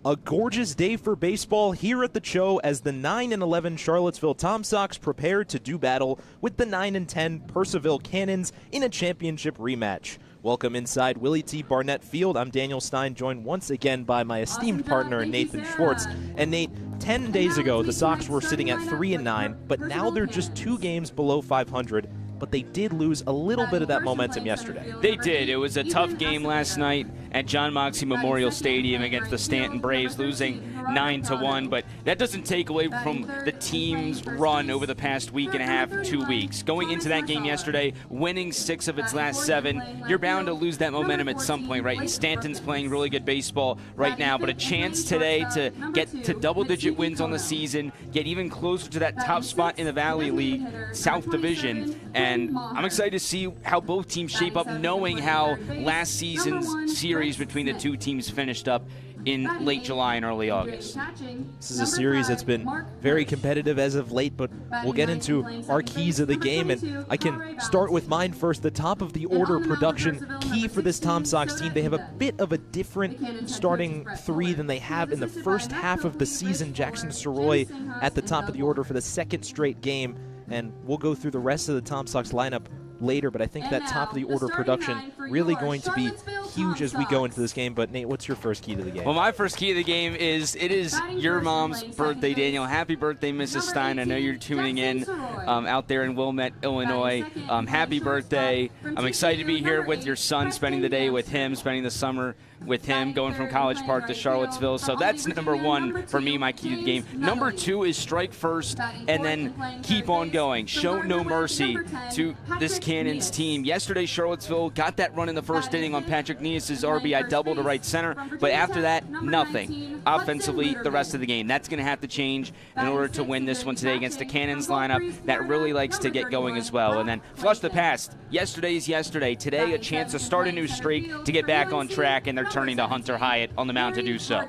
A gorgeous day for baseball here at the CHO as the 9-11 Charlottesville Tom Sox prepare to do battle with the 9-10 Purcellville Cannons in a championship rematch. Welcome inside Willie T. Barnett Field. I'm Daniel Stein, joined once again by my esteemed partner Nathan Schwartz. And Nate, 10 days ago the Sox were sitting at 3-9, but now they're just 2 games below 500. But they did lose a little bit of that momentum yesterday. They did. It was a tough game last night at John Moxley Memorial Stadium against the Stanton Braves, losing 9-1. But that doesn't take away from the team's run over the past week and a half, 2 weeks. Going into that game yesterday, winning 6 of its last 7, you're bound to lose that momentum at some point, right? And Stanton's playing really good baseball right now, but a chance today to get to double-digit wins on the season, get even closer to that top spot in the Valley League, South Division. And I'm excited to see how both teams shape up, knowing how last season's series between the two teams finished up in late July and early August. This is a series that's been very competitive as of late, but we'll get into our keys of the game, and I can start with mine first. The top of the order production key for this Tom Sox team. They have a bit of a different starting 3 than they have in the first half of the season. Jackson Soroy at the top of the order for the 2nd straight game. And we'll go through the rest of the Tom Sox lineup later, but I think that top of the order production really going to be huge as we go into this game. But Nate, what's your first key to the game? Well, my first key to the game is it is your mom's birthday, Daniel. Happy birthday, Mrs. Stein. I know you're tuning in out there in Wilmette, Illinois. Happy birthday. I'm excited to be here with your son, spending the day with him, spending the summer with him, going from College Park to Charlottesville. So that's number 1 for me, my key to the game. Number 2 is strike first and then keep on going. Show no mercy to this Cannons team. Yesterday, Charlottesville got that run in the first inning on Patrick Nias' RBI double to right center, but after that, nothing offensively the rest of the game. That's going to have to change in order to win this one today against the Cannons lineup that really likes to get going as well. And then flush the past. Yesterday's yesterday. Today, a chance to start a new streak, to get back on track, and they're turning to Hunter Hyatt on the mound to do so.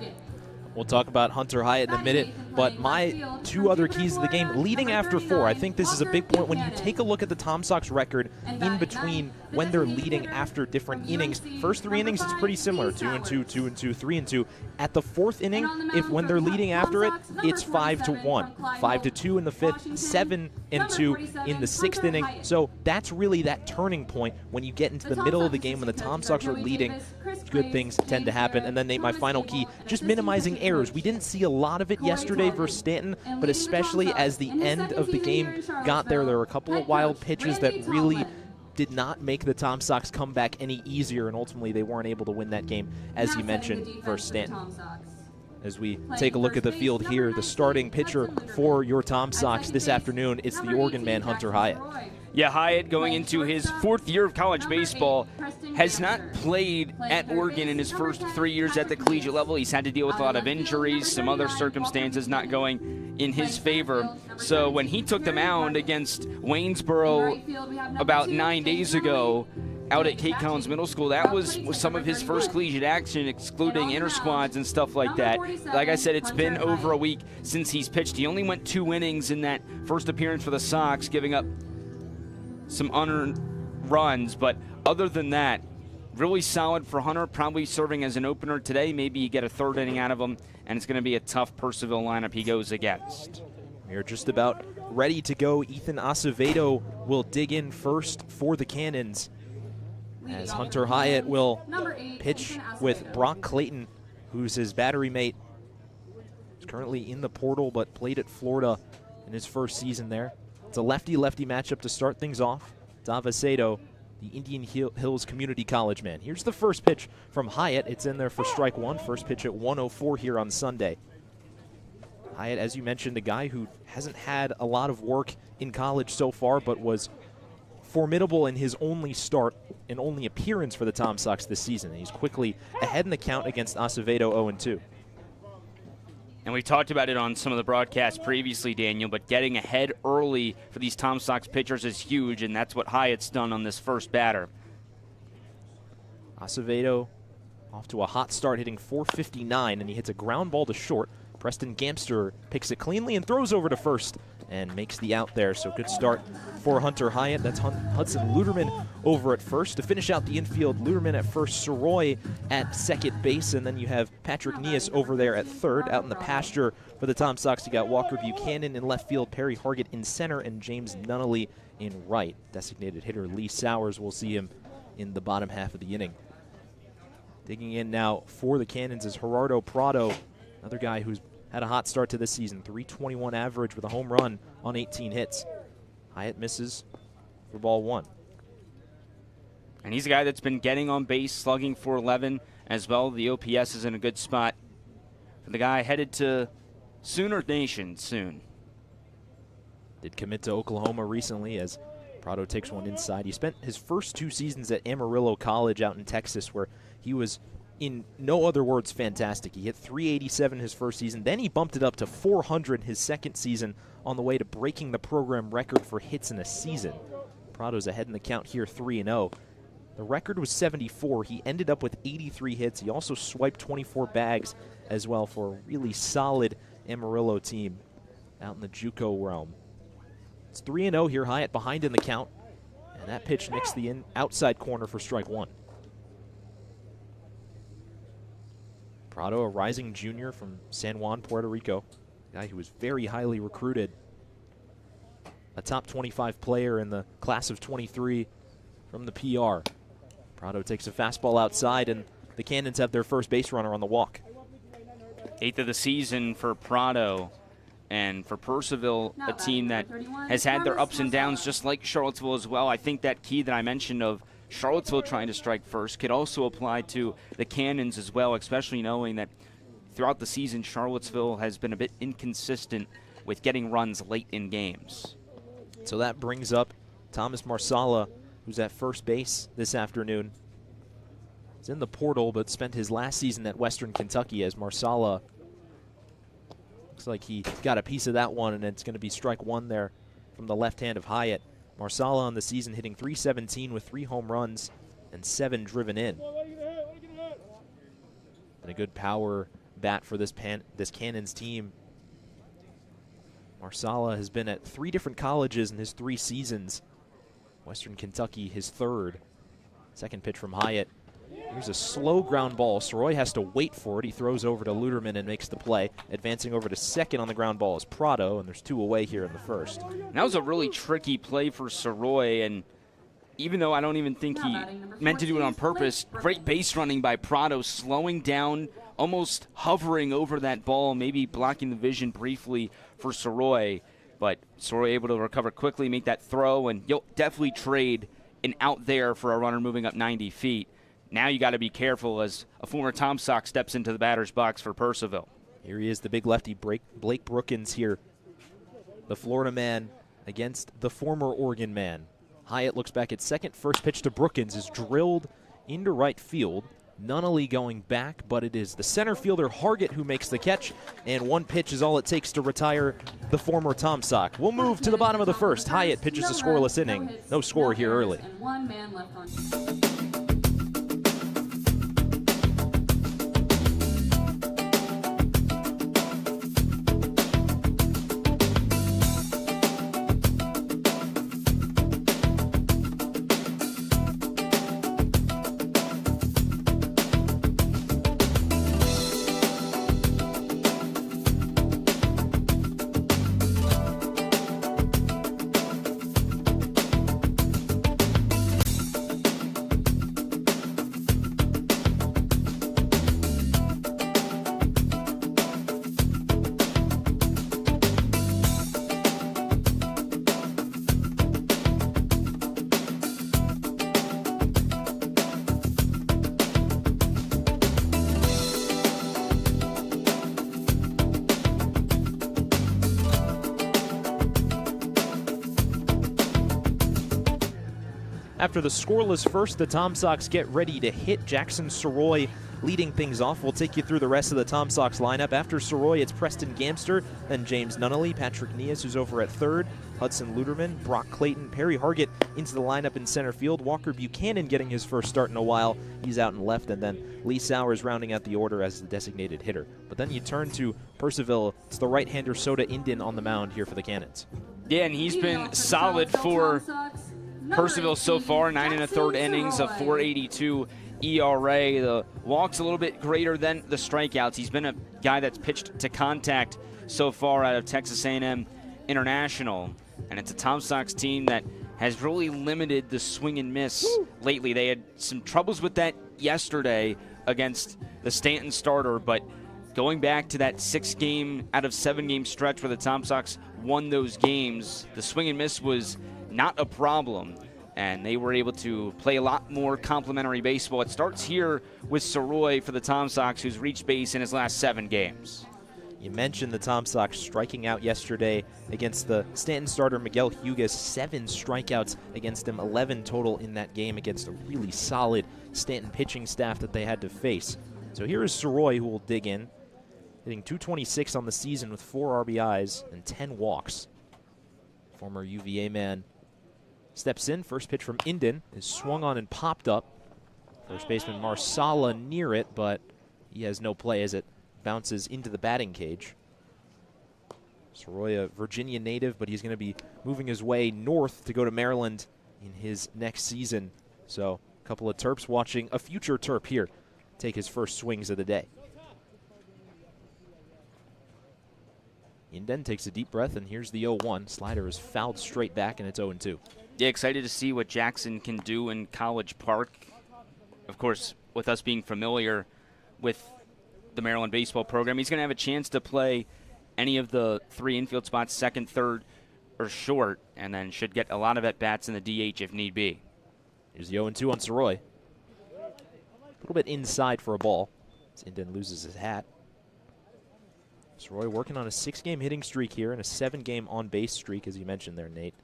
We'll talk about Hunter Hyatt in a minute, but my 2 other keys of the game, leading after 4. I think this is a big point when you take a look at the Tom Sox record in between when they're leading after different innings. First 3 innings, it's pretty similar, 2-2, 2-2, 3-2. At the 4th inning, when they're leading after it, it's 5-1, 5-2 in the 5th, 7-2 in the 6th inning. So that's really that turning point when you get into the middle of the game when the Tom Sox are leading. Good things tend to happen. And then, Nate, my final key, just minimizing errors. We didn't see a lot of it yesterday versus Stanton, but especially as the end of the game got there were a couple of wild pitches that really did not make the Tom Sox come back any easier, and ultimately they weren't able to win that game, as you mentioned, versus Stanton. As we take a look at the field here, the starting pitcher for your Tom Sox this afternoon, it's the Oregon man, Hunter Hyatt. Yeah, Hyatt, going into his 4th year of college baseball, has not played at Oregon in his first 3 years at the collegiate level. He's had to deal with a lot of injuries, some other circumstances not going in his favor. So when he took the mound against Waynesboro about 9 days ago out at Kate Collins Middle School, that was some of his first collegiate action, excluding inter-squads and stuff like that. Like I said, it's been over a week since he's pitched. He only went 2 innings in that first appearance for the Sox, giving up some unearned runs, but other than that, really solid for Hunter, probably serving as an opener today. Maybe you get a 3rd inning out of him, and it's going to be a tough Purcellville lineup he goes against. We're just about ready to go. Ethan Acevedo will dig in first for the Cannons, as Hunter Hyatt will pitch with Brock Clayton, who's his battery mate. He's currently in the portal, but played at Florida in his first season there. It's a lefty-lefty matchup to start things off. Acevedo, the Indian Hills Community College man. Here's the first pitch from Hyatt. It's in there for strike 1. First pitch at 1:04 here on Sunday. Hyatt, as you mentioned, a guy who hasn't had a lot of work in college so far, but was formidable in his only start and only appearance for the Tom Sox this season. He's quickly ahead in the count against Acevedo, 0-2. And we talked about it on some of the broadcasts previously, Daniel, but getting ahead early for these Tom Sox pitchers is huge, and that's what Hyatt's done on this first batter. Acevedo off to a hot start, hitting .459, and he hits a ground ball to short. Preston Gamster picks it cleanly and throws over to first and makes the out there. So good start for Hunter Hyatt. That's Hudson Luderman over at first. To finish out the infield, Luderman at first, Soroy at second base, and then you have Patrick Nias over there at third. Out in the pasture for the Tom Sox, you got Walker Buchanan in left field, Perry Hargett in center, and James Nunnally in right. Designated hitter Lee Sowers, will see him in the bottom half of the inning. Digging in now for the Cannons is Gerardo Prado, another guy who's had a hot start to this season. .321 average with a home run on 18 hits. Hyatt misses for ball one. And he's a guy that's been getting on base, slugging .411 as well. The OPS is in a good spot for the guy headed to Sooner Nation soon. Did commit to Oklahoma recently as Prado takes one inside. He spent his first 2 seasons at Amarillo College out in Texas, where he was, in no other words, fantastic. He hit .387 his first season. Then he bumped it up to .400 his second season, on the way to breaking the program record for hits in a season. Prado's ahead in the count here, 3-0. The record was 74. He ended up with 83 hits. He also swiped 24 bags as well for a really solid Amarillo team out in the JUCO realm. It's 3-0 here. Hyatt behind in the count. And that pitch nicks the outside corner for strike one. Prado, a rising junior from San Juan, Puerto Rico. A guy who was very highly recruited. A top 25 player in the class of 23 from the PR. Prado takes a fastball outside, and the Cannons have their first base runner on the walk. 8th of the season for Prado. And for Purcellville, a team that has had their ups and downs just like Charlottesville as well. I think that key that I mentioned of Charlottesville trying to strike first could also apply to the Cannons as well, especially knowing that throughout the season, Charlottesville has been a bit inconsistent with getting runs late in games. So that brings up Thomas Marsala, who's at first base this afternoon. He's in the portal, but spent his last season at Western Kentucky as Marsala. Looks like he got a piece of that one, and it's going to be strike one there from the left hand of Hyatt. Marsala on the season hitting .317 with 3 home runs and 7 driven in. And a good power bat for this Cannons team. Marsala has been at 3 different colleges in his 3 seasons. Western Kentucky, his 3rd. Second pitch from Hyatt. Here's a slow ground ball. Soroy has to wait for it. He throws over to Luderman and makes the play. Advancing over to second on the ground ball is Prado, and there's 2 away here in the first. And that was a really tricky play for Soroy, and even though I don't even think he meant to do it on purpose, great base running by Prado, slowing down, almost hovering over that ball, maybe blocking the vision briefly for Soroy. But Soroy able to recover quickly, make that throw, and you'll definitely trade an out there for a runner moving up 90 feet. Now you got to be careful as a former Tom Sox steps into the batter's box for Purcellville. Here he is, the big lefty, Blake Brookins here. The Florida man against the former Oregon man. Hyatt looks back at second. First pitch to Brookins is drilled into right field. Nunnally going back, but it is the center fielder Hargett who makes the catch, and 1 pitch is all it takes to retire the former Tom Sox. We'll move to the bottom of the first. Hyatt pitches a scoreless inning. No score here early. After the scoreless first, the Tom Sox get ready to hit. Jackson Soroy leading things off. We'll take you through the rest of the Tom Sox lineup. After Soroy, it's Preston Gamster, then James Nunnally, Patrick Nias, who's over at third, Hudson Luderman, Brock Clayton, Perry Hargett into the lineup in center field, Walker Buchanan getting his first start in a while. He's out in left, and then Lee Sowers rounding out the order as the designated hitter. But then you turn to Purcellville. It's the right-hander Soda Indin on the mound here for the Cannons. Yeah, and he's been solid for Purcellville so far, 9 1/3 innings, a 4.82 ERA. The walk's a little bit greater than the strikeouts. He's been a guy that's pitched to contact so far out of Texas A&M International. And it's a Tom Sox team that has really limited the swing and miss lately. They had some troubles with that yesterday against the Stanton starter, but going back to that 6-game out of 7-game stretch where the Tom Sox won those games, the swing and miss was not a problem, and they were able to play a lot more complimentary baseball. It starts here with Soroy for the Tom Sox, who's reached base in his last 7 games. You mentioned the Tom Sox striking out yesterday against the Stanton starter Miguel Hugas. 7 strikeouts against him, 11 total in that game against a really solid Stanton pitching staff that they had to face. So here is Soroy, who will dig in, hitting .226 on the season with 4 RBIs and 10 walks. Former UVA man steps in. First pitch from Indin is swung on and popped up. First baseman Marsala near it, but he has no play as it bounces into the batting cage. Soroy, a Virginia native, but he's going to be moving his way north to go to Maryland in his next season. So a couple of Terps watching a future Terp here take his first swings of the day. Indin takes a deep breath, and here's the 0-1. Slider is fouled straight back, and it's 0-2. Yeah, excited to see what Jackson can do in College Park. Of course, with us being familiar with the Maryland baseball program, he's going to have a chance to play any of the 3 infield spots, second, third, or short, and then should get a lot of at-bats in the DH if need be. Here's the 0-2 on Soroy. A little bit inside for a ball. Indin loses his hat. Soroy working on a 6-game hitting streak here and a 7-game on-base streak, as you mentioned there, Nate.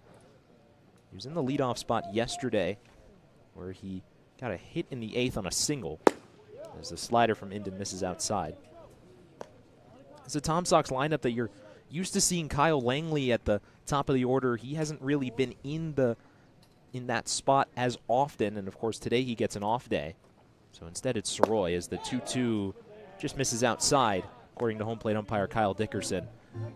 He was in the leadoff spot yesterday where he got a hit in the 8th on a single as the slider from Indin misses outside. It's a Tom Sox lineup that you're used to seeing Kyle Langley at the top of the order. He hasn't really been in that spot as often, and of course today he gets an off day. So instead it's Soroy as the 2-2 just misses outside, according to home plate umpire Kyle Dickerson,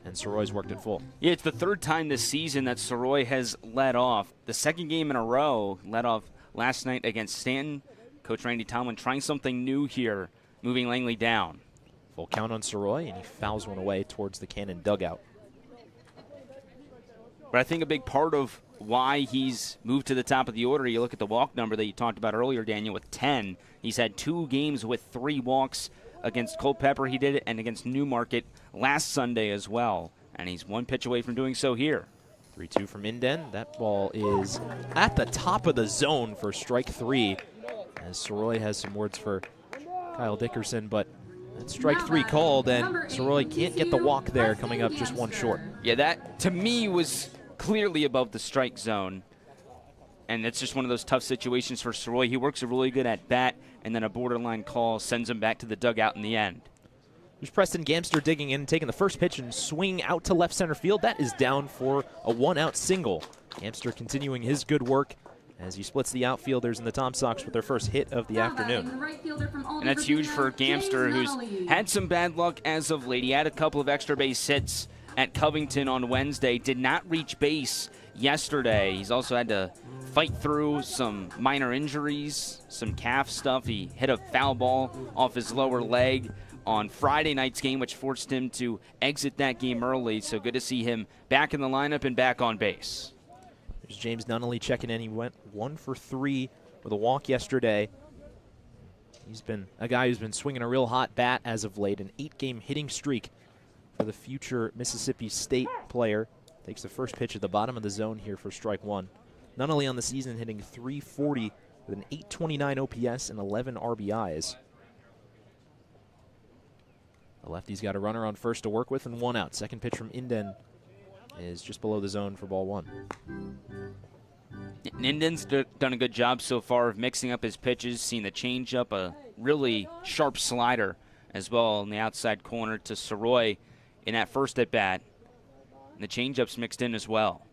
and Soroy's worked it full. Yeah, it's the 3rd time this season that Soroy has led off. The 2nd game in a row, led off last night against Stanton. Coach Randy Tomlin trying something new here, moving Langley down. Full count on Soroy, and he fouls one away towards the Cannon dugout. But I think a big part of why he's moved to the top of the order, you look at the walk number that you talked about earlier, Daniel, with 10. He's had 2 games with 3 walks. Against Culpeper he did it, and against Newmarket last Sunday as well. And he's 1 pitch away from doing so here. 3-2 from Indin. That ball is at the top of the zone for strike 3. As Soroy has some words for Kyle Dickerson, but that's strike 3 called, and Soroy can't get the walk there, coming up just 1 short. Yeah, that to me was clearly above the strike zone. And it's just one of those tough situations for Soroy. He works a really good at-bat, and then a borderline call sends him back to the dugout in the end. There's Preston Gamster digging in, taking the first pitch and swinging out to left center field. That is down for a 1-out single. Gamster continuing his good work as he splits the outfielders in the Tom Sox with their first hit of the afternoon. And that's huge for Gamster, who's had some bad luck as of late. He had a couple of extra base hits at Covington on Wednesday, did not reach base yesterday. He's also had to fight through some minor injuries, some calf stuff. He hit a foul ball off his lower leg on Friday night's game, which forced him to exit that game early. So good to see him back in the lineup and back on base. There's James Nunnally checking in. He went 1 for 3 with a walk yesterday. He's been a guy who's been swinging a real hot bat as of late. An 8-game hitting streak for the future Mississippi State player. Takes the first pitch at the bottom of the zone here for strike 1. Nunnally on the season hitting .340 with an .829 OPS and 11 RBIs. The lefty's got a runner on first to work with and 1 out. Second pitch from Indin is just below the zone for ball 1. Ninden's done a good job so far of mixing up his pitches, seeing the changeup, a really sharp slider as well in the outside corner to Soroy in that first at-bat. And the changeup's mixed in as well.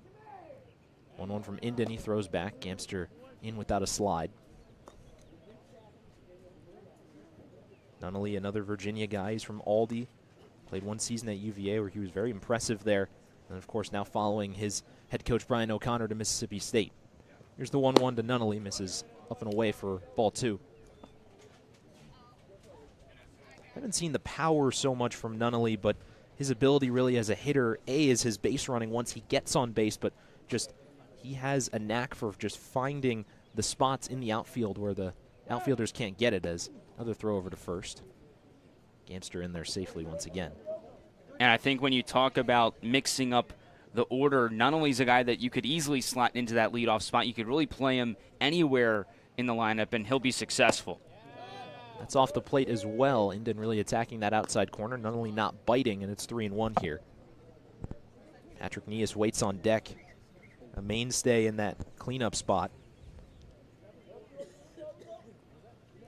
1-1 from Inden. He throws back. Gamster in without a slide. Nunnally, another Virginia guy. He's from Aldi. Played one season at UVA where he was very impressive there. And, of course, now following his head coach Brian O'Connor to Mississippi State. Here's the 1-1 to Nunnally. Misses up and away for ball 2. Haven't seen the power so much from Nunnally, but his ability really as a hitter, is his base running once he gets on base, but just he has a knack for just finding the spots in the outfield where the outfielders can't get it. As another throw over to first. Gamster in there safely once again. And I think when you talk about mixing up the order, not only is a guy that you could easily slot into that leadoff spot, you could really play him anywhere in the lineup and he'll be successful. That's off the plate as well. Inden really attacking that outside corner, not only not biting, and it's 3-1 here. Patrick Nias waits on deck, a mainstay in that cleanup spot.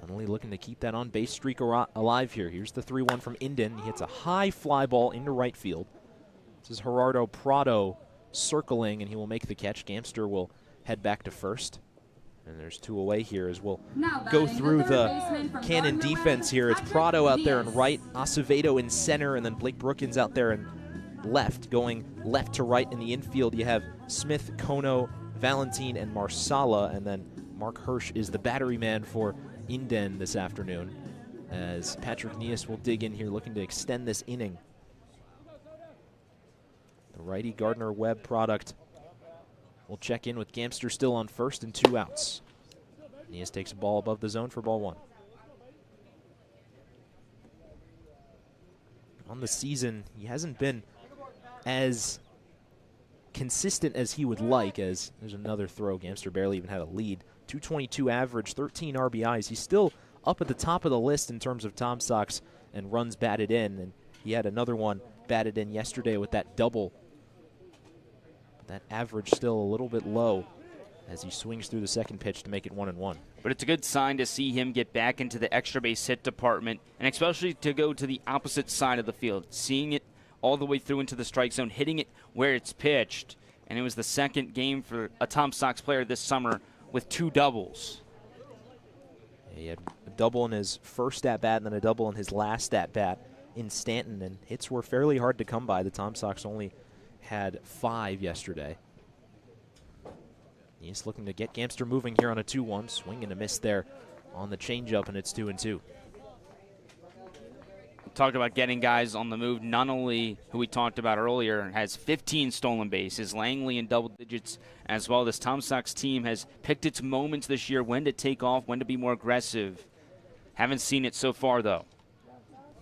Not only looking to keep that on-base streak alive here. Here's the 3-1 from Inden. He hits a high fly ball into right field. This is Gerardo Prado circling, and he will make the catch. Gamster will head back to first. And there's 2 away here as we'll go through the Cannon defense here. It's Prado out there in right, Acevedo in center, and then Blake Brookins out there in left. Going left to right in the infield, you have Smith, Kono, Valentin, and Marsala, and then Mark Hirsch is the battery man for Inden this afternoon, as Patrick Nias will dig in here looking to extend this inning. The righty Gardner-Webb product will check in with Gamster still on first and 2 outs. Nias takes a ball above the zone for ball 1. On the season, he hasn't been as consistent as he would like, as there's another throw. Gamster barely even had a lead. 222 average, 13 RBIs. He's still up at the top of the list in terms of Tom Sox and runs batted in, and he had another one batted in yesterday with that double. But that average still a little bit low as he swings through the second pitch to make it 1-1. But it's a good sign to see him get back into the extra base hit department, and especially to go to the opposite side of the field, seeing it all the way through into the strike zone, hitting it where it's pitched. And it was the second game for a Tom Sox player this summer with 2 doubles. Yeah, he had a double in his first at-bat and then a double in his last at-bat in Stanton, and hits were fairly hard to come by. The Tom Sox only had 5 yesterday. He's looking to get Gamster moving here on a 2-1. Swing and a miss there on the changeup, and it's 2-2. Talked about getting guys on the move. Nunnally, who we talked about earlier, has 15 stolen bases. Langley in double digits as well. This Tom Sox team has picked its moments this year, when to take off, when to be more aggressive. Haven't seen it so far, though.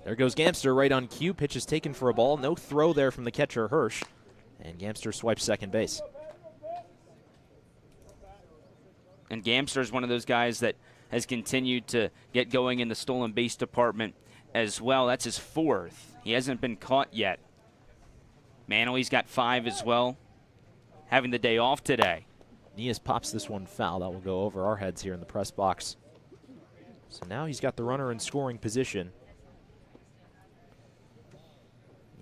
There goes Gamster right on cue. Pitch is taken for a ball. No throw there from the catcher, Hirsch. And Gamster swipes second base. And Gamster is one of those guys that has continued to get going in the stolen base department as well. That's his 4th. He hasn't been caught yet. Manley's got 5 as well, having the day off today. Nias pops this one foul. That will go over our heads here in the press box. So now he's got the runner in scoring position.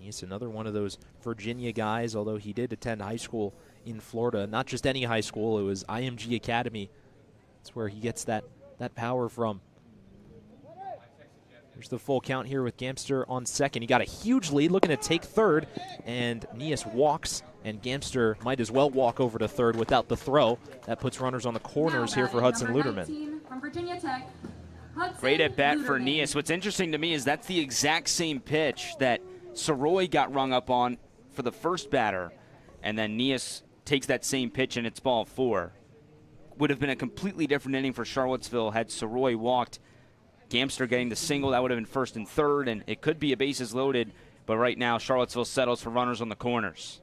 Nias, another one of those Virginia guys, although he did attend high school in Florida. Not just any high school, it was IMG Academy. That's where he gets that power from. Here's the full count here with Gamster on second. He got a huge lead, looking to take third, and Nias walks, and Gamster might as well walk over to third without the throw. That puts runners on the corners here for Hudson Luderman. From Virginia Tech, Great at bat for Nias. What's interesting to me is that's the exact same pitch that Soroy got rung up on for the first batter, and then Nias takes that same pitch and it's ball 4. Would have been a completely different inning for Charlottesville had Soroy walked. Gamster getting the single, that would have been first and third, and it could be a bases loaded, but right now Charlottesville settles for runners on the corners.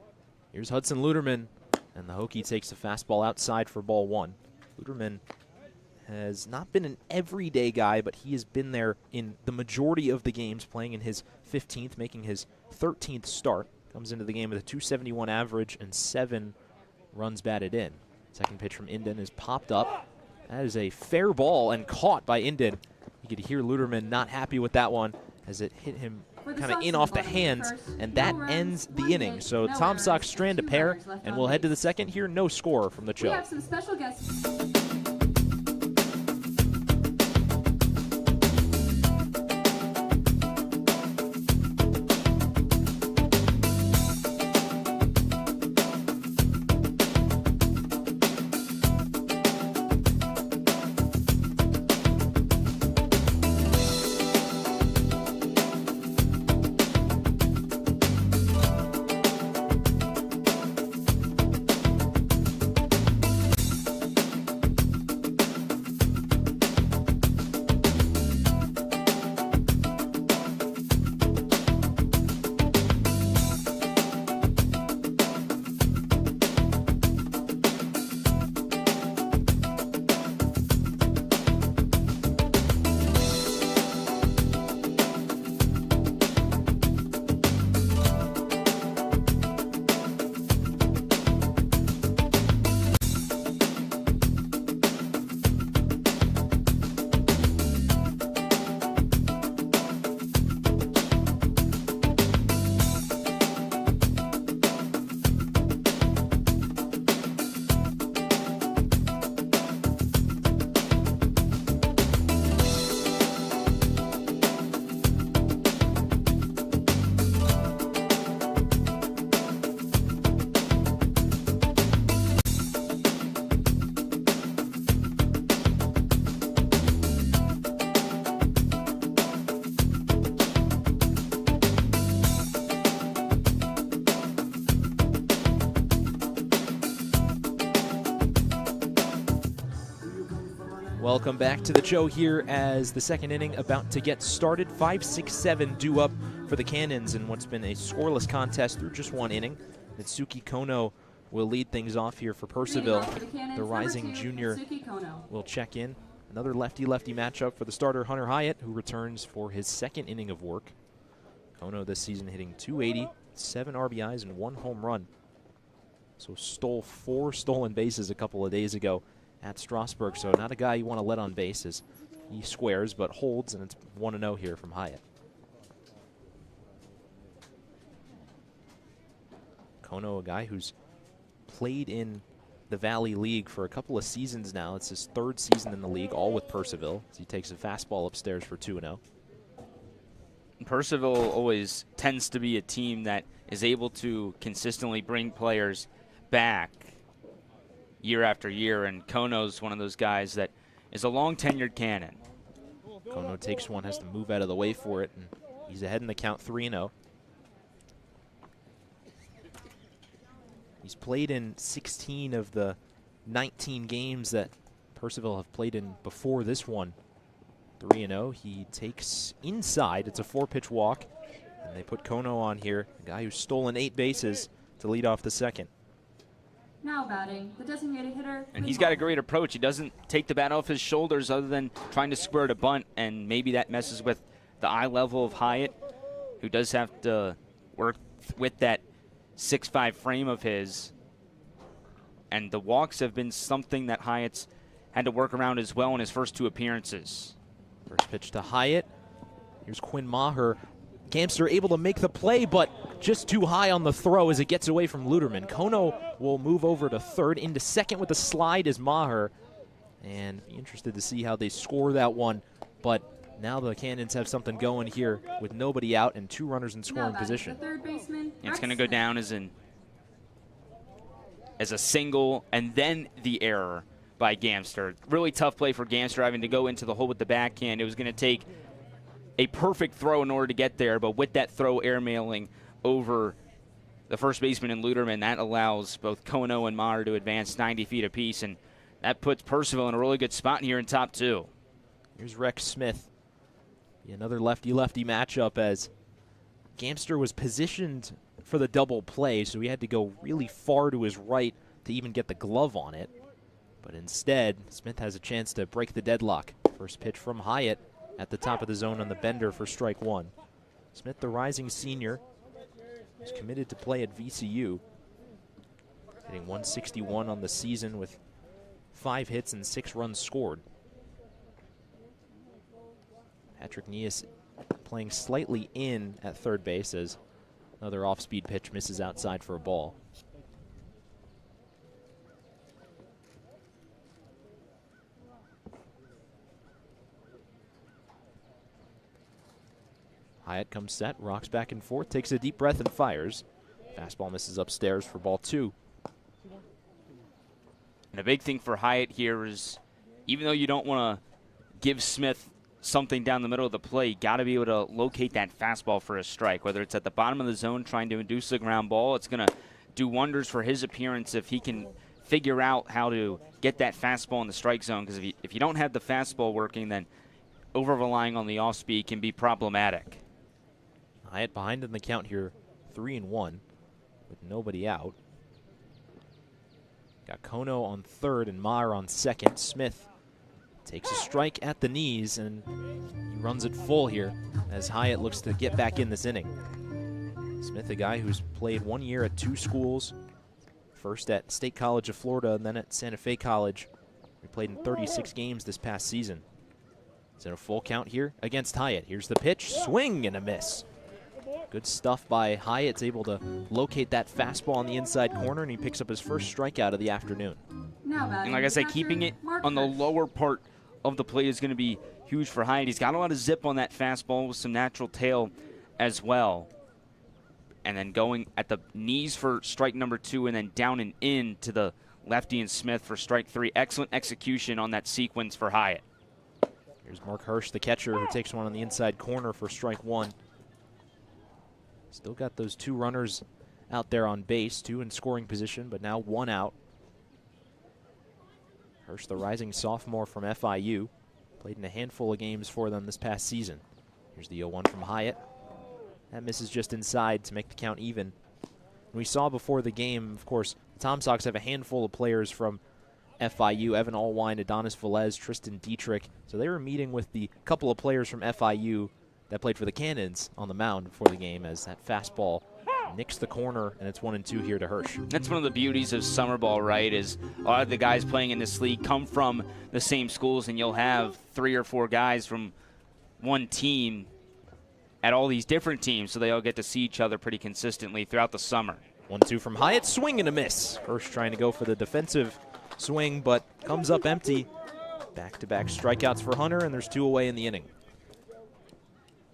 Here's Hudson Luderman, and the Hokie takes a fastball outside for ball 1. Luderman has not been an everyday guy, but he has been there in the majority of the games, playing in his 15th, making his 13th start. Comes into the game with a .271 average and 7 runs batted in. Second pitch from Inden is popped up. That is a fair ball and caught by Inden. You could hear Luderman not happy with that one as it hit him kind of in off the hands, and that ends the inning. So Tom Sox strand a pair, and we'll head to the second here. No score from the CHO. We have some special guests. Welcome back to the CHO here as the second inning about to get started. 5-6-7 due up for the Cannons in what's been a scoreless contest through just one inning. Mitsuki Kono will lead things off here for Purcellville. The rising junior will check in. Another lefty-lefty matchup for the starter Hunter Hyatt, who returns for his second inning of work. Kono this season hitting .280, 7 RBIs, and 1 home run. So stole 4 stolen bases a couple of days ago at Strasburg, so not a guy you want to let on base as he squares but holds, and it's 1-0 here from Hyatt. Kono, a guy who's played in the Valley League for a couple of seasons now. It's his 3rd season in the league, all with Purcellville, as he takes a fastball upstairs for 2-0. Purcellville always tends to be a team that is able to consistently bring players back year after year, and Kono's one of those guys that is a long-tenured Cannon. Kono takes one, has to move out of the way for it, and he's ahead in the count 3-0. He's played in 16 of the 19 games that Purcellville have played in before this one. 3-0. He takes inside. It's a 4-pitch walk, and they put Kono on here, a guy who's stolen 8 bases to lead off the second. Now batting, the designated hitter. And he's got a great approach. He doesn't take the bat off his shoulders other than trying to square to bunt, and maybe that messes with the eye level of Hyatt, who does have to work with that 6'5" frame of his. And the walks have been something that Hyatt's had to work around as well in his first 2 appearances. First pitch to Hyatt. Here's Quinn Maher. Gamster able to make the play, but just too high on the throw as it gets away from Luderman. Kono will move over to third. Into second with a slide is Maher. And be interested to see how they score that one. But now the Cannons have something going here with nobody out and 2 runners in scoring position. It's going to go down as a single and then the error by Gamster. Really tough play for Gamster, having to go into the hole with the backhand. It was going to take a perfect throw in order to get there, but with that throw airmailing over the first baseman in Luderman, that allows both Kono and Maher to advance 90 feet apiece, and that puts Purcellville in a really good spot here in top 2. Here's Rex Smith. Another lefty-lefty matchup as Gamster was positioned for the double play, so he had to go really far to his right to even get the glove on it. But instead, Smith has a chance to break the deadlock. First pitch from Hyatt at the top of the zone on the bender for strike 1. Smith, the rising senior, is committed to play at VCU. hitting 161 on the season with 5 hits and 6 runs scored. Patrick Nias playing slightly in at third base as another off-speed pitch misses outside for a ball. Hyatt comes set, rocks back and forth, takes a deep breath and fires. Fastball misses upstairs for ball 2. And a big thing for Hyatt here is, even though you don't want to give Smith something down the middle of the plate, you got to be able to locate that fastball for a strike. Whether it's at the bottom of the zone trying to induce a ground ball, it's going to do wonders for his appearance if he can figure out how to get that fastball in the strike zone. Because if you don't have the fastball working, then over-relying on the off-speed can be problematic. Hyatt behind in the count here, 3-1, with nobody out. Got Kono on third and Maher on second. Smith takes a strike at the knees, and he runs it full here as Hyatt looks to get back in this inning. Smith, a guy who's played 1 year at 2 schools, first at State College of Florida and then at Santa Fe College. He played in 36 games this past season. Is it a full count here against Hyatt? Here's the pitch, swing and a miss. Good stuff by Hyatt, able to locate that fastball on the inside corner, and he picks up his first strikeout of the afternoon. And like I said, keeping it on the lower part of the plate is going to be huge for Hyatt. He's got a lot of zip on that fastball with some natural tail as well. And then going at the knees for strike number 2, and then down and in to the lefty and Smith for strike 3. Excellent execution on that sequence for Hyatt. Here's Mark Hirsch, the catcher, who takes one on the inside corner for strike 1. Still got those 2 runners out there on base, 2 in scoring position, but now 1 out. Hirsch, the rising sophomore from FIU, played in a handful of games for them this past season. Here's the 0-1 from Hyatt. That misses just inside to make the count even. We saw before the game, of course, the Tom Sox have a handful of players from FIU, Evan Allwine, Adonis Velez, Tristan Dietrich. So they were meeting with the couple of players from FIU that played for the Cannons on the mound before the game as that fastball nicks the corner, and it's 1-2 here to Hirsch. That's one of the beauties of summer ball, right, is a lot of the guys playing in this league come from the same schools, and you'll have 3 or 4 guys from one team at all these different teams, so they all get to see each other pretty consistently throughout the summer. 1-2 from Hyatt, swing and a miss. Hirsch trying to go for the defensive swing, but comes up empty. Back-to-back strikeouts for Hunter, and there's 2 away in the inning.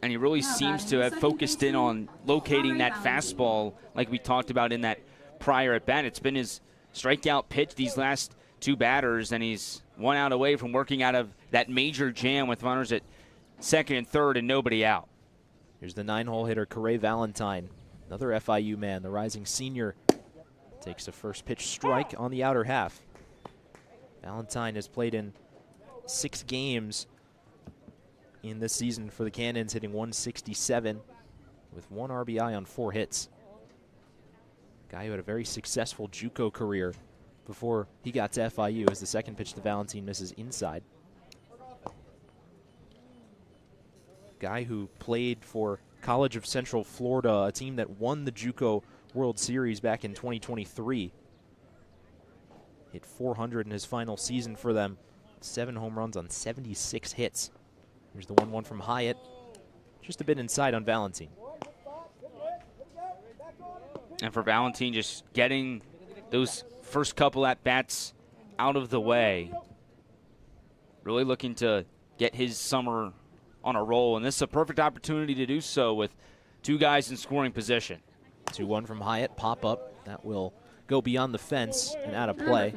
And he really seems to have focused in on locating that fastball like we talked about in that prior at-bat. It's been his strikeout pitch these last 2 batters, and he's 1 out away from working out of that major jam with runners at second and third and nobody out. Here's the 9-hole hitter, Corey Valentine, another FIU man. The rising senior takes a first pitch strike on the outer half. Valentine has played in 6 games in this season for the Cannons, hitting 167 with 1 RBI on 4 hits. Guy who had a very successful JUCO career before he got to FIU, as the second pitch to Valentine misses inside. Guy who played for College of Central Florida, a team that won the JUCO World Series back in 2023. Hit 400 in his final season for them, 7 home runs on 76 hits. Here's the 1-1 from Hyatt, just a bit inside on Valentine. And for Valentine, just getting those first couple at-bats out of the way. Really looking to get his summer on a roll, and this is a perfect opportunity to do so with 2 guys in scoring position. 2-1 from Hyatt, pop up. That will go beyond the fence and out of play.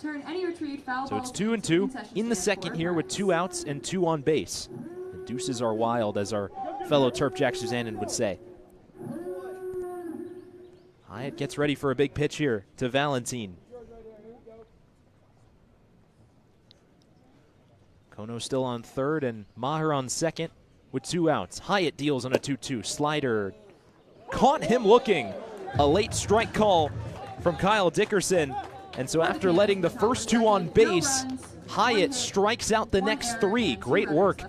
So it's 2-2 in the second here with 2 outs and 2 on base. The deuces are wild, as our fellow Terp Jack Suzanen would say. Hyatt gets ready for a big pitch here to Valentine. Kono still on third and Maher on second with 2 outs. Hyatt deals on a 2-2 slider. Caught him looking. A late strike call from Kyle Dickerson. And so after letting the first 2 on base, Hyatt strikes out the next 3. Great work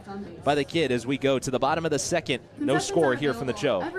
by the kid as we go to the bottom of the second. No score here from the CHO.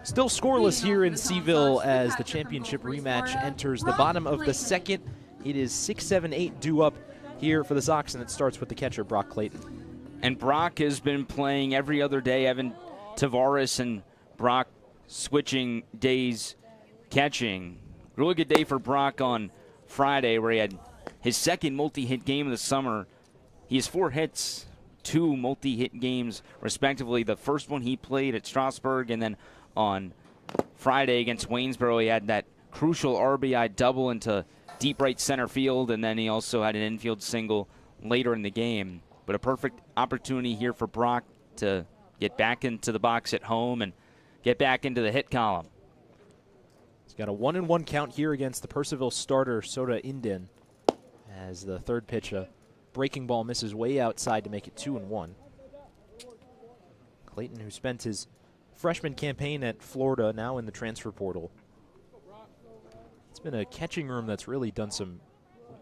Still scoreless here in Seville as the championship rematch enters the bottom of the second. It is 6-7-8 due up here for the Sox, and it starts with the catcher, Brock Clayton. And Brock has been playing every other day. Evan Tavares and Brock switching days catching. Really good day for Brock on Friday, where he had his second multi-hit game of the summer. He has 4 hits, 2 multi-hit games, respectively. The first one he played at Strasburg, and then on Friday against Waynesboro, he had that crucial RBI double into deep right center field, and then he also had an infield single later in the game. But a perfect opportunity here for Brock to get back into the box at home and get back into the hit column. He's got a 1-1 count here against the Purcellville starter, Soda Inden, as the third pitch, a breaking ball, misses way outside to make it 2-1. Clayton, who spent his freshman campaign at Florida, now in the transfer portal. It's been a catching room that's really done some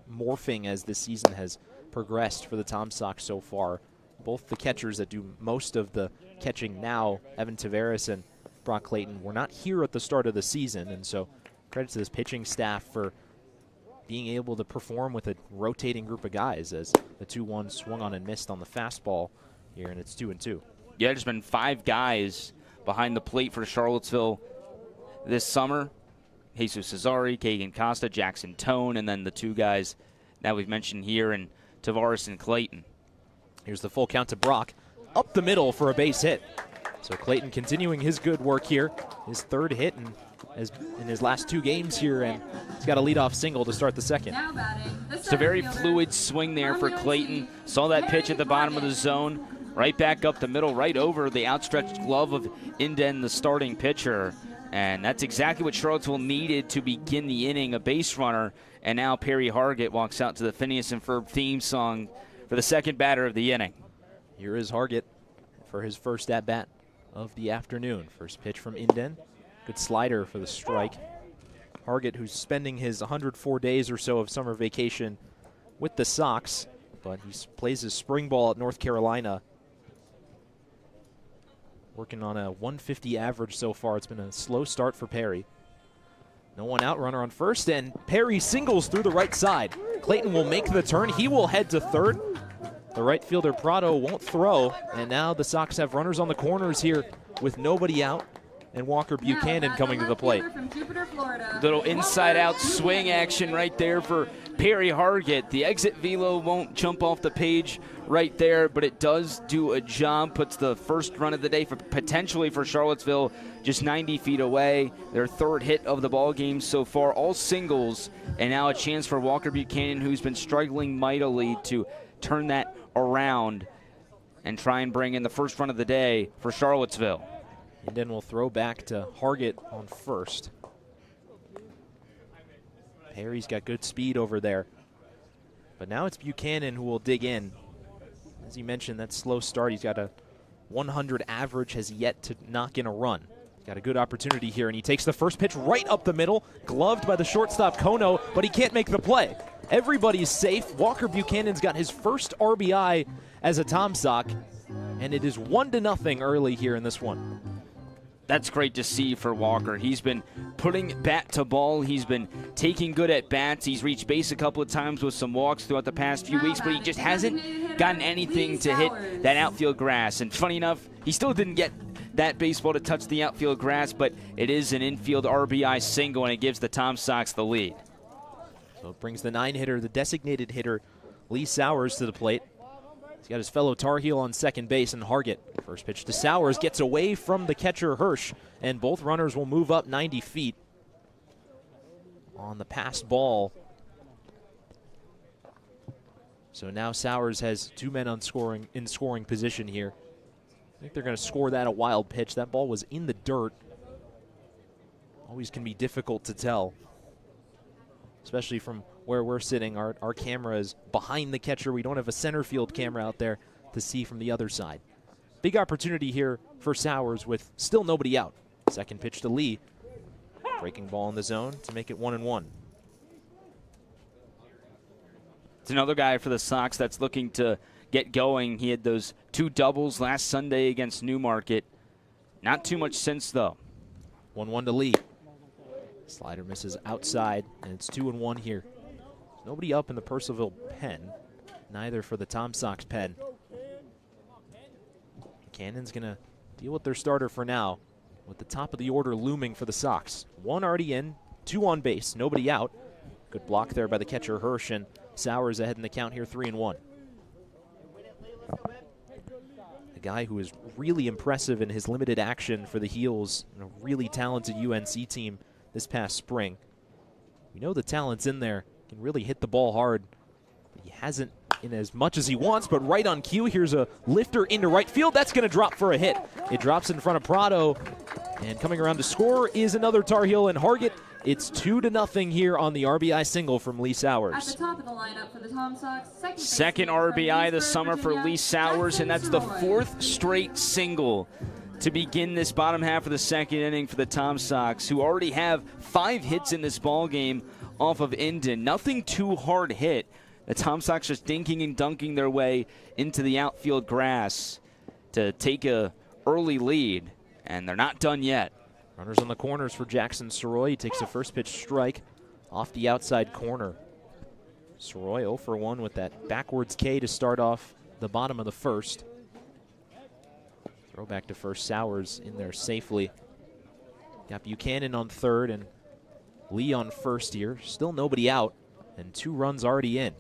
morphing as this season has progressed for the Tom Sox so far. Both the catchers that do most of the catching now, Evan Tavares and Brock Clayton, were not here at the start of the season, and so credit to this pitching staff for being able to perform with a rotating group of guys, as the 2-1 swung on and missed on the fastball here, and it's 2-2. Yeah, there's been 5 guys behind the plate for Charlottesville this summer. Jesus Cesare, Kagan Costa, Jackson Tone, and then the 2 guys that we've mentioned here, and Tavares and Clayton. Here's the full count to Brock, up the middle for a base hit. So Clayton continuing his good work here, his 3rd hit in his last 2 games here, and he's got a leadoff single to start the second. It's a very fluid swing there for Clayton. Saw that pitch at the bottom of the zone, right back up the middle, right over the outstretched glove of Inden, the starting pitcher. And that's exactly what Charlottesville needed to begin the inning, a base runner. And now Perry Hargett walks out to the Phineas and Ferb theme song for the second batter of the inning. Here is Hargett for his first at-bat of the afternoon. First pitch from Inden. Good slider for the strike. Hargett, who's spending his 104 days or so of summer vacation with the Sox, but he plays his spring ball at North Carolina. Working on a 150 average so far. It's been a slow start for Perry. No one out, runner on first, and Perry singles through the right side. Clayton will make the turn. He will head to third. The right fielder, Prado, won't throw, and now the Sox have runners on the corners here with nobody out, and Walker Buchanan coming to the plate. Little inside-out swing action right there for Perry Hargett. The exit velo won't jump off the page right there, but it does do a job. Puts the first run of the day potentially for Charlottesville just 90 feet away. Their 3rd hit of the ball game so far, all singles, and now a chance for Walker Buchanan, who's been struggling mightily, to turn that around and try and bring in the first run of the day for Charlottesville. And then we'll throw back to Hargett on first. Perry's got good speed over there. But now it's Buchanan who will dig in. As you mentioned, that slow start, he's got a 100 average, has yet to knock in a run. He's got a good opportunity here, and he takes the first pitch right up the middle, gloved by the shortstop Kono, but he can't make the play. Everybody's safe. Walker Buchanan's got his first RBI as a Tom Sock, and it is 1-0 early here in this one. That's great to see for Walker. He's been putting bat to ball. He's been taking good at bats. He's reached base a couple of times with some walks throughout the past few weeks, but he just hasn't gotten anything to hit that outfield grass. And funny enough, he still didn't get that baseball to touch the outfield grass, but it is an infield RBI single, and it gives the Tom Sox the lead. So it brings the 9-hitter, the designated hitter, Lee Sowers, to the plate. He's got his fellow Tar Heel on second base, and Hargett. First pitch to Sowers gets away from the catcher Hirsch, and both runners will move up 90 feet on the passed ball. So now Sowers has 2 men in scoring position here. I think they're going to score that a wild pitch. That ball was in the dirt. Always can be difficult to tell, especially from where we're sitting. Our camera is behind the catcher. We don't have a center field camera out there to see from the other side. Big opportunity here for Sowers with still nobody out. Second pitch to Lee. Breaking ball in the zone to make it 1-1. It's another guy for the Sox that's looking to get going. He had those 2 doubles last Sunday against Newmarket. Not too much since, though. 1-1 to Lee. Slider misses outside, and it's 2-1 here. There's nobody up in the Purcellville pen, neither for the Tom Sox pen. Cannon's going to deal with their starter for now, with the top of the order looming for the Sox. 1 already in, 2 on base, nobody out. Good block there by the catcher Hirsch, and Sowers ahead in the count here, 3-1. A guy who is really impressive in his limited action for the Heels, and a really talented UNC team this past spring. We know the talent's in there, can really hit the ball hard. But he hasn't in as much as he wants, but right on cue, here's a lifter into right field. That's going to drop for a hit. It drops in front of Prado, and coming around to score is another Tar Heel and Hargett. It's 2-0 here on the RBI single from Lee Sowers. At the top of the lineup for the Tom Sox, Second RBI this summer for Lee Sowers, and that's the 4th straight single to begin this bottom half of the second inning for the Tom Sox, who already have 5 hits in this ball game off of Indon. Nothing too hard hit. The Tom Sox just dinking and dunking their way into the outfield grass to take a early lead, and they're not done yet. Runners on the corners for Jackson Soroy. He takes a first pitch strike off the outside corner. Soroy 0 for 1 with that backwards K to start off the bottom of the first. Throw back to first, Sowers in there safely. Got Buchanan on third and Lee on first here. Still nobody out, and 2 runs already in.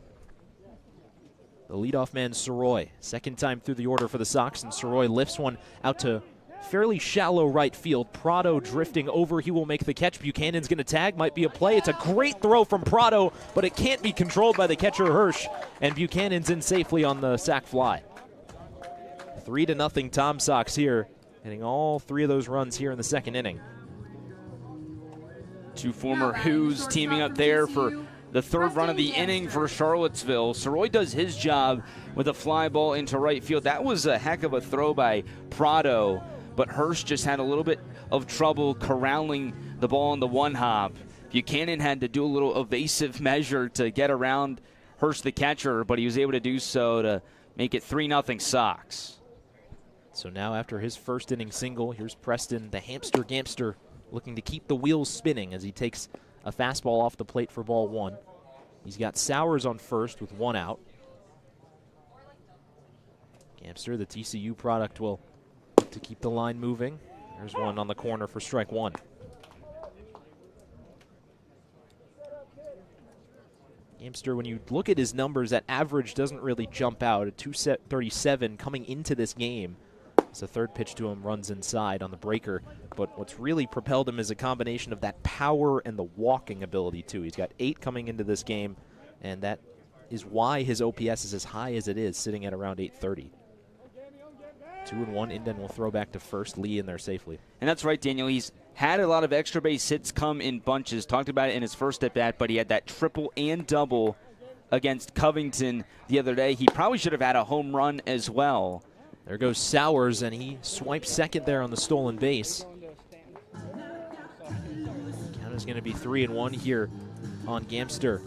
The leadoff man, Soroy. Second time through the order for the Sox, and Soroy lifts one out to fairly shallow right field. Prado drifting over. He will make the catch. Buchanan's going to tag. Might be a play. It's a great throw from Prado, but it can't be controlled by the catcher Hirsch, and Buchanan's in safely on the sac fly. 3-0 Tom Sox here, hitting all 3 of those runs here in the second inning. 2 former Who's teaming up there for the 3rd run of the inning for Charlottesville. Soroy does his job with a fly ball into right field. That was a heck of a throw by Prado, but Hirsch just had a little bit of trouble corralling the ball on the 1-hop. Buchanan had to do a little evasive measure to get around Hirsch, the catcher, but he was able to do so to make it 3-0 Sox. So now after his first inning single, here's Preston, the hamster gamster, looking to keep the wheels spinning as he takes a fastball off the plate for ball 1. He's got Sowers on first with 1 out. Gamster, the TCU product, will look to keep the line moving. There's one on the corner for strike 1. Gamster, when you look at his numbers, that average doesn't really jump out. At 237 coming into this game. As the 3rd pitch to him runs inside on the breaker. But what's really propelled him is a combination of that power and the walking ability, too. He's got 8 coming into this game, and that is why his OPS is as high as it is, sitting at around 830. 2-1, Indon will throw back to first, Lee in there safely. And that's right, Daniel. He's had a lot of extra base hits come in bunches. Talked about it in his first at-bat, but he had that triple and double against Covington the other day. He probably should have had a home run as well. There goes Sowers, and he swipes second there on the stolen base. Count is going to be 3-1 here on Gamster.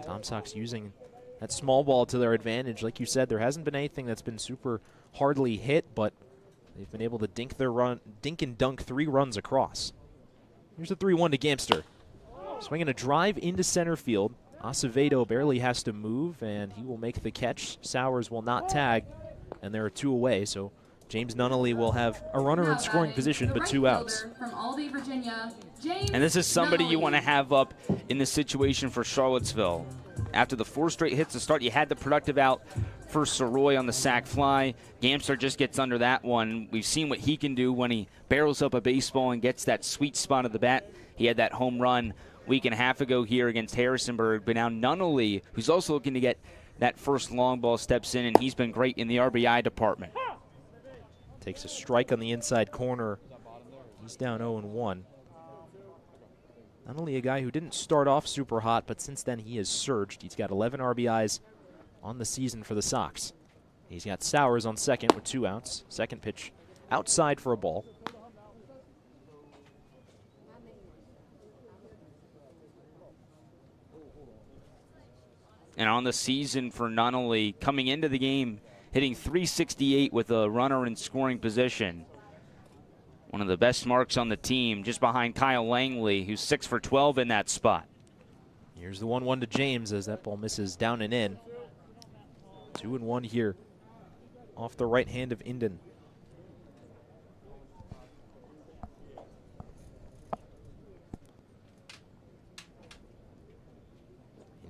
Tom Sox using that small ball to their advantage. Like you said, there hasn't been anything that's been super hardly hit, but they've been able to dink and dunk 3 runs across. Here's a 3-1 to Gamster. Swinging a drive into center field. Acevedo barely has to move, and he will make the catch. Sowers will not tag, and there are 2 away, so James Nunnally will have a runner in scoring position, but 2 outs. From Albany, Virginia, James And this is somebody you Nunnally. want to have up in this situation for Charlottesville. After the 4 straight hits to start, you had the productive out for Soroy on the sac fly. Gamster just gets under that one. We've seen what he can do when he barrels up a baseball and gets that sweet spot of the bat. He had that home run week and a half ago here against Harrisonburg, but now Nunnally, who's also looking to get that first long ball, steps in, and he's been great in the RBI department. Takes a strike on the inside corner. He's down 0-1. Nunnally, a guy who didn't start off super hot, but since then he has surged. He's got 11 RBIs on the season for the Sox. He's got Sowers on second with 2 outs. Second pitch outside for a ball. And on the season for Nunnally, coming into the game, hitting .368 with a runner in scoring position. one of the best marks on the team, just behind Kyle Langley, who's 6 for 12 in that spot. Here's the 1-1 to James as that ball misses down and in. 2-1 here off the right hand of Inden.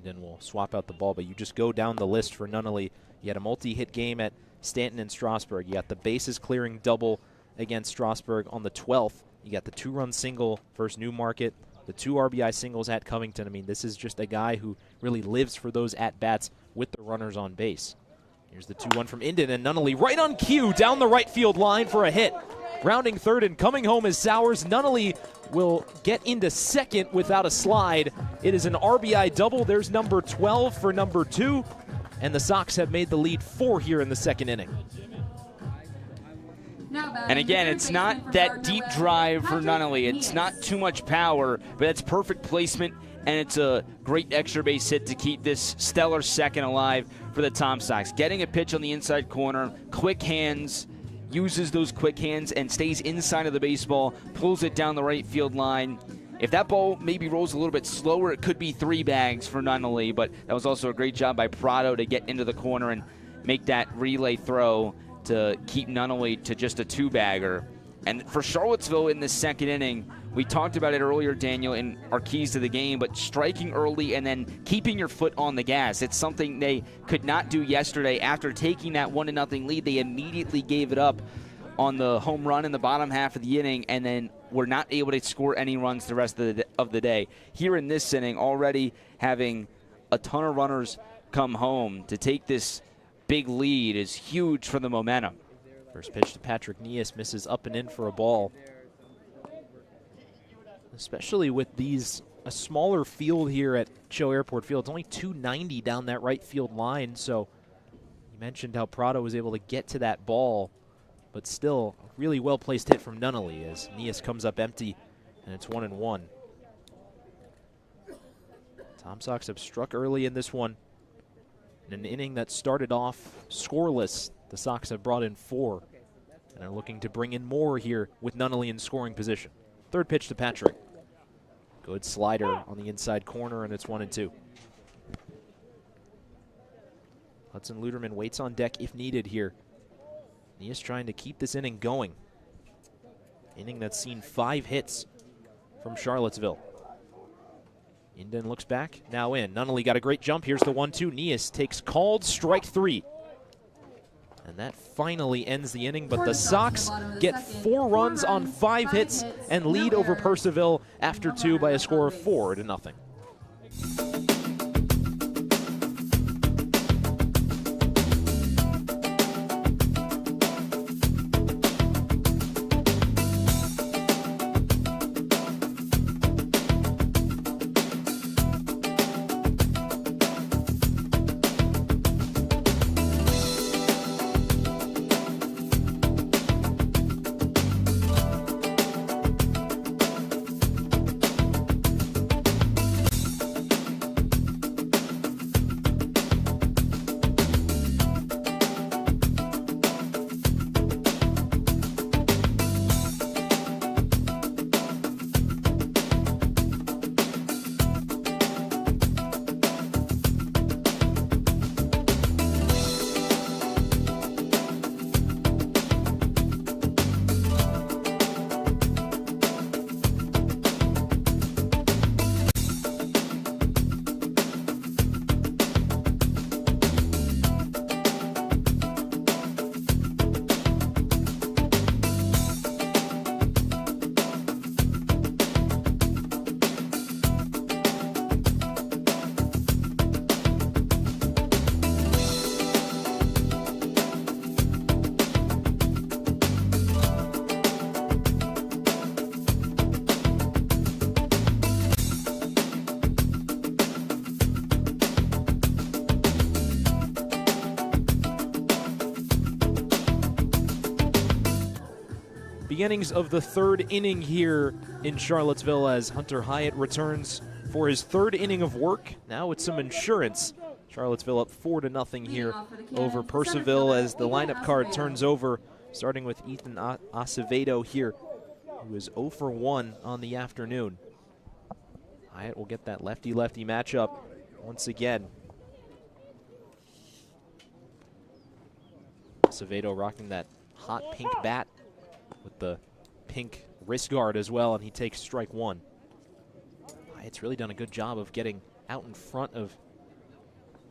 Inden will swap out the ball, but you just go down the list for Nunnally. You had a multi-hit game at Stanton and Strasburg. You got the bases clearing double against Strasburg on the 12th. You got the 2-run single versus Newmarket, the 2 RBI singles at Covington. I mean, this is just a guy who really lives for those at-bats with the runners on base. Here's the 2-1 from Inden, and Nunnally right on cue down the right field line for a hit. Rounding third and coming home is Sowers. Nunnally will get into second without a slide. It is an RBI double. There's number 12 for number 2, and the Sox have made the lead 4 here in the second inning. And again, it's not that deep drive for Nunnally. It's not too much power, but it's perfect placement, and it's a great extra base hit to keep this stellar second alive for the Tom Sox. Getting a pitch on the inside corner, quick hands, uses those quick hands and stays inside of the baseball, pulls it down the right field line. If that ball maybe rolls a little bit slower, it could be 3 bags for Nunnally, but that was also a great job by Prado to get into the corner and make that relay throw to keep Nunnally to just a 2-bagger. And for Charlottesville in this second inning, we talked about it earlier, Daniel, in our keys to the game, but striking early and then keeping your foot on the gas. It's something they could not do yesterday. After taking that 1-0 lead, they immediately gave it up on the home run in the bottom half of the inning and then were not able to score any runs the rest of the day. Here in this inning, already having a ton of runners come home to take this big lead is huge for the momentum. First pitch to Patrick Nias, misses up and in for a ball. Especially with a smaller field here at CHO Airport Field. It's only 290 down that right field line, so you mentioned how Prado was able to get to that ball, but still a really well-placed hit from Nunnally as Nias comes up empty, and it's 1-1. Tom Sox have struck early in this one. In an inning that started off scoreless, the Sox have brought in 4 and are looking to bring in more here with Nunnally in scoring position. Third pitch to Patrick. Good slider on the inside corner, and it's 1-2. Hudson Luderman waits on deck if needed here. He is trying to keep this inning going. Inning that's seen 5 hits from Charlottesville. Inden looks back, now in. Nunnally got a great jump. Here's the 1-2. Nias takes called strike 3. And that finally ends the inning, but the Sox get 4 runs on 5 hits and lead over Purcellville after 2 by a score of 4-0. Beginnings of the 3rd inning here in Charlottesville as Hunter Hyatt returns for his 3rd inning of work. Now with some insurance. Charlottesville up 4-0 here over Purcellville as the lineup card turns over, starting with Ethan Acevedo here who is 0 for 1 on the afternoon. Hyatt will get that lefty-lefty matchup once again. Acevedo rocking that hot pink bat with the pink wrist guard as well, and he takes strike one. Hyatt's really done a good job of getting out in front of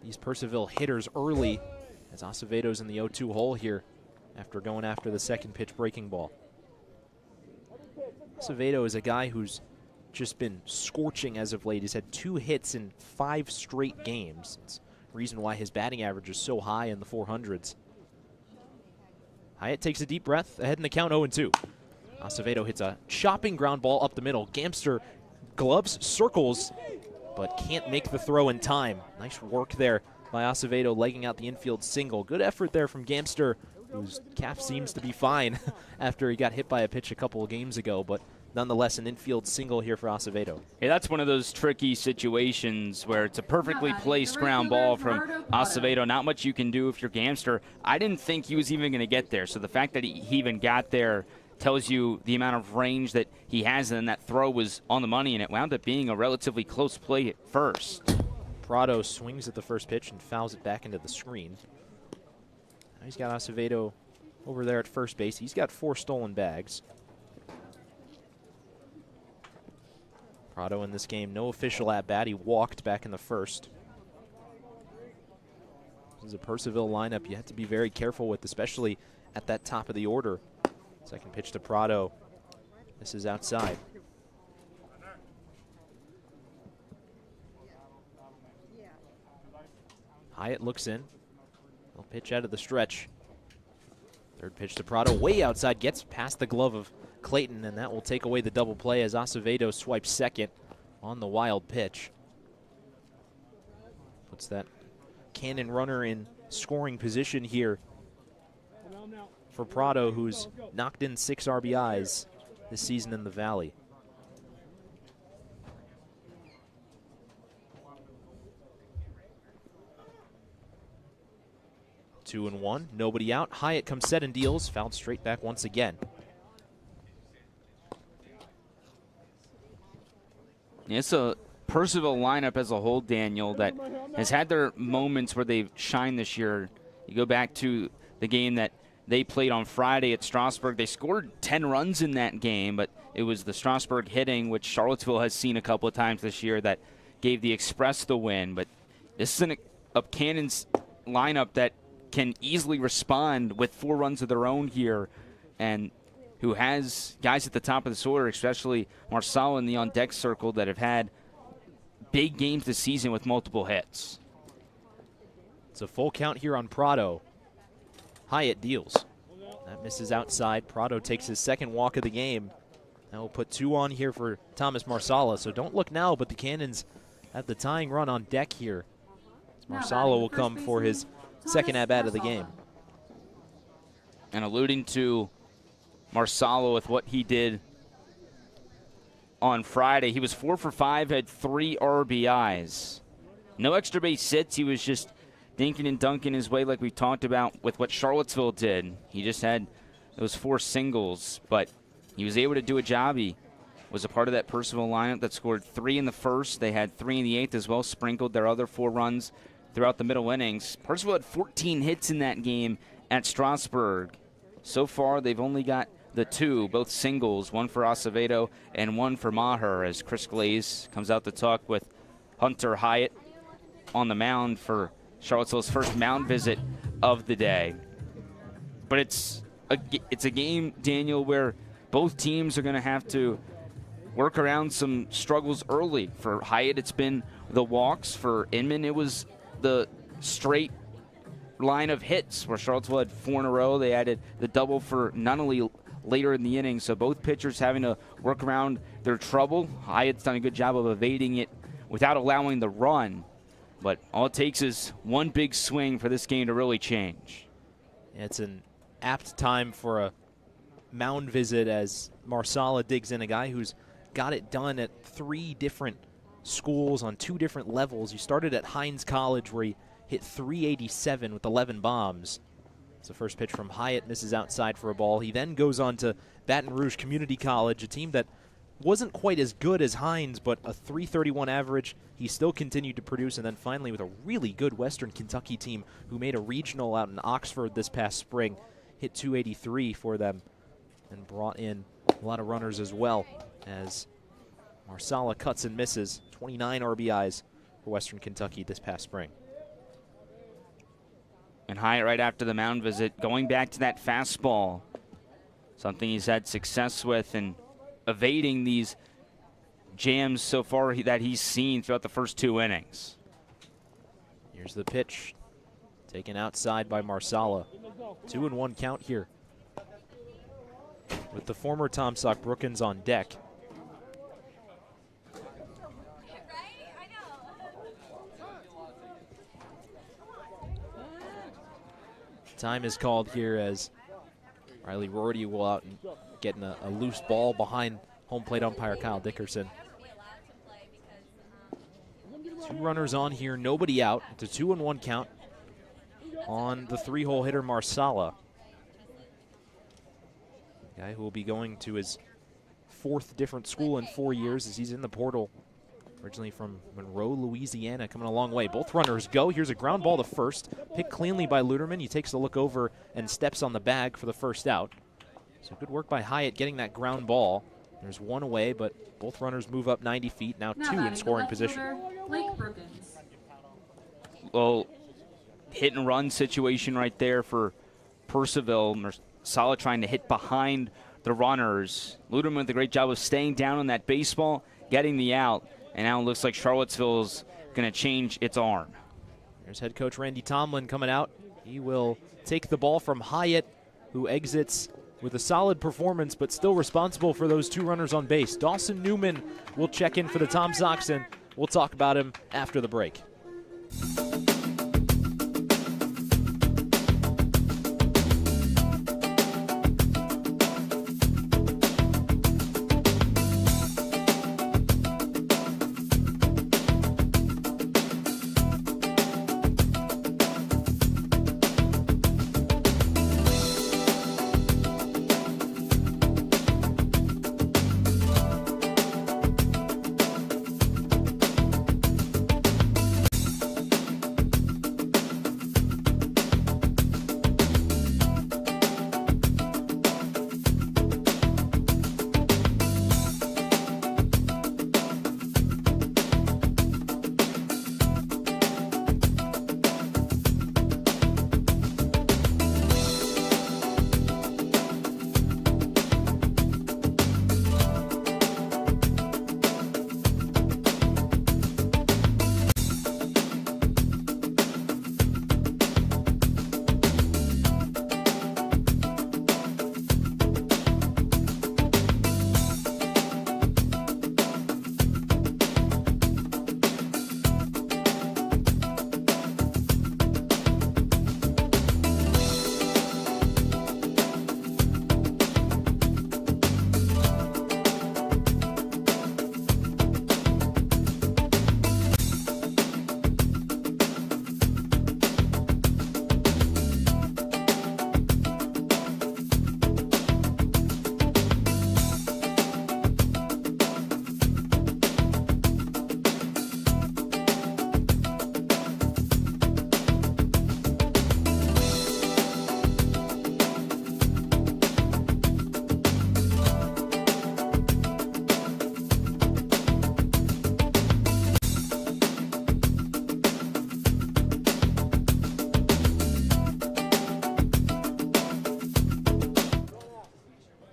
these Purcellville hitters early, as Acevedo's in the 0-2 hole here after going after the second pitch breaking ball. Acevedo is a guy who's just been scorching as of late. He's had 2 hits in 5 straight games. It's the reason why his batting average is so high in the 400s. Hyatt takes a deep breath, ahead in the count 0-2. Acevedo hits a chopping ground ball up the middle. Gamster gloves, circles, but can't make the throw in time. Nice work there by Acevedo, legging out the infield single. Good effort there from Gamster, whose calf seems to be fine after he got hit by a pitch a couple of games ago, but nonetheless an infield single here for Acevedo. Yeah, that's one of those tricky situations where it's a perfectly placed ground ball from Acevedo. Not much you can do if you're Gamster. I didn't think he was even going to get there, so the fact that he even got there tells you the amount of range that he has, and that throw was on the money, and it wound up being a relatively close play at first. Prado swings at the first pitch and fouls it back into the screen. Now he's got Acevedo over there at first base. He's got 4 stolen bags. Prado in this game, no official at-bat. He walked back in the first. This is a Purcellville lineup you have to be very careful with, especially at that top of the order. Second pitch to Prado. This is outside. Hyatt looks in. He'll pitch out of the stretch. Third pitch to Prado, way outside, gets past the glove of Clayton, and that will take away the double play as Acevedo swipes second on the wild pitch. Puts that cannon runner in scoring position here for Prado, who's knocked in 6 RBIs this season in the Valley. Two and one, nobody out. Hyatt comes set and deals, fouled straight back once again. It's a Purcellville lineup as a whole, Daniel, that has had their moments where they've shined this year. You go back to the game that they played on Friday at Strasburg. They scored 10 runs in that game, but it was the Strasburg hitting, which Charlottesville has seen a couple of times this year, that gave the Express the win. But this is a Cannon's lineup that can easily respond with 4 runs of their own here, and who has guys at the top of this order, especially Marsala in the on-deck circle, that have had big games this season with multiple hits. It's a full count here on Prado. Hyatt deals. That misses outside. Prado takes his second walk of the game. Now we'll put 2 on here for Thomas Marsala. So don't look now, but the Cannons have the tying run on deck here. Marsala will come for his second at-bat of the game. And alluding to Marsala with what he did on Friday, he was 4 for 5, had 3 RBIs. No extra base hits. He was just dinking and dunking his way like we talked about with what Charlottesville did. He just had those 4 singles, but he was able to do a job. He was a part of that Purcellville lineup that scored 3 in the first. They had 3 in the 8th as well, sprinkled their other 4 runs throughout the middle innings. Purcellville had 14 hits in that game at Strasburg. So far, they've only got the 2, both singles, 1 for Acevedo and 1 for Maher, as Chris Glaze comes out to talk with Hunter Hyatt on the mound for Charlottesville's first mound visit of the day. But it's a game, Daniel, where both teams are going to have to work around some struggles early. For Hyatt, it's been the walks. For Inman, it was the straight line of hits, where Charlottesville had 4 in a row. They added the double for Nunnally later in the inning. So both pitchers having to work around their trouble. Hyatt's done a good job of evading it without allowing the run. But all it takes is one big swing for this game to really change. Yeah, it's an apt time for a mound visit as Marsala digs in, a guy who's got it done at 3 different schools on 2 different levels. He started at Hines College, where he hit .387 with 11 bombs. So first pitch from Hyatt misses outside for a ball. He then goes on to Baton Rouge Community College, a team that wasn't quite as good as Hines, but a .331 average. He still continued to produce, and then finally with a really good Western Kentucky team who made a regional out in Oxford this past spring, hit .283 for them and brought in a lot of runners as well, as Marsala cuts and misses. 29 RBIs for Western Kentucky this past spring. And Hyatt right after the mound visit, going back to that fastball, something he's had success with and evading these jams so far that he's seen throughout the first 2 innings. Here's the pitch, taken outside by Marsala. 2-1 count here, with the former Tom Sock Brookins on deck. Time is called here as Riley Rorty will out and getting a loose ball behind home plate umpire Kyle Dickerson. 2 runners on here, nobody out. It's a 2-1 count on the 3-hole hitter Marsala. Guy who will be going to his 4th different school in 4 years as he's in the portal. Originally from Monroe, Louisiana, coming a long way. Both runners go. Here's a ground ball to first. Picked cleanly by Luderman. He takes a look over and steps on the bag for the first out. So good work by Hyatt getting that ground ball. There's 1 away, but both runners move up 90 feet. Now 2 in scoring position. Well, hit and run situation right there for Purcellville. Marsala trying to hit behind the runners. Luderman with a great job of staying down on that baseball, getting the out. And now it looks like Charlottesville's going to change its arm. There's head coach Randy Tomlin coming out. He will take the ball from Hyatt, who exits with a solid performance, but still responsible for those 2 runners on base. Dawson Newman will check in for the Tom Sox, and we'll talk about him after the break.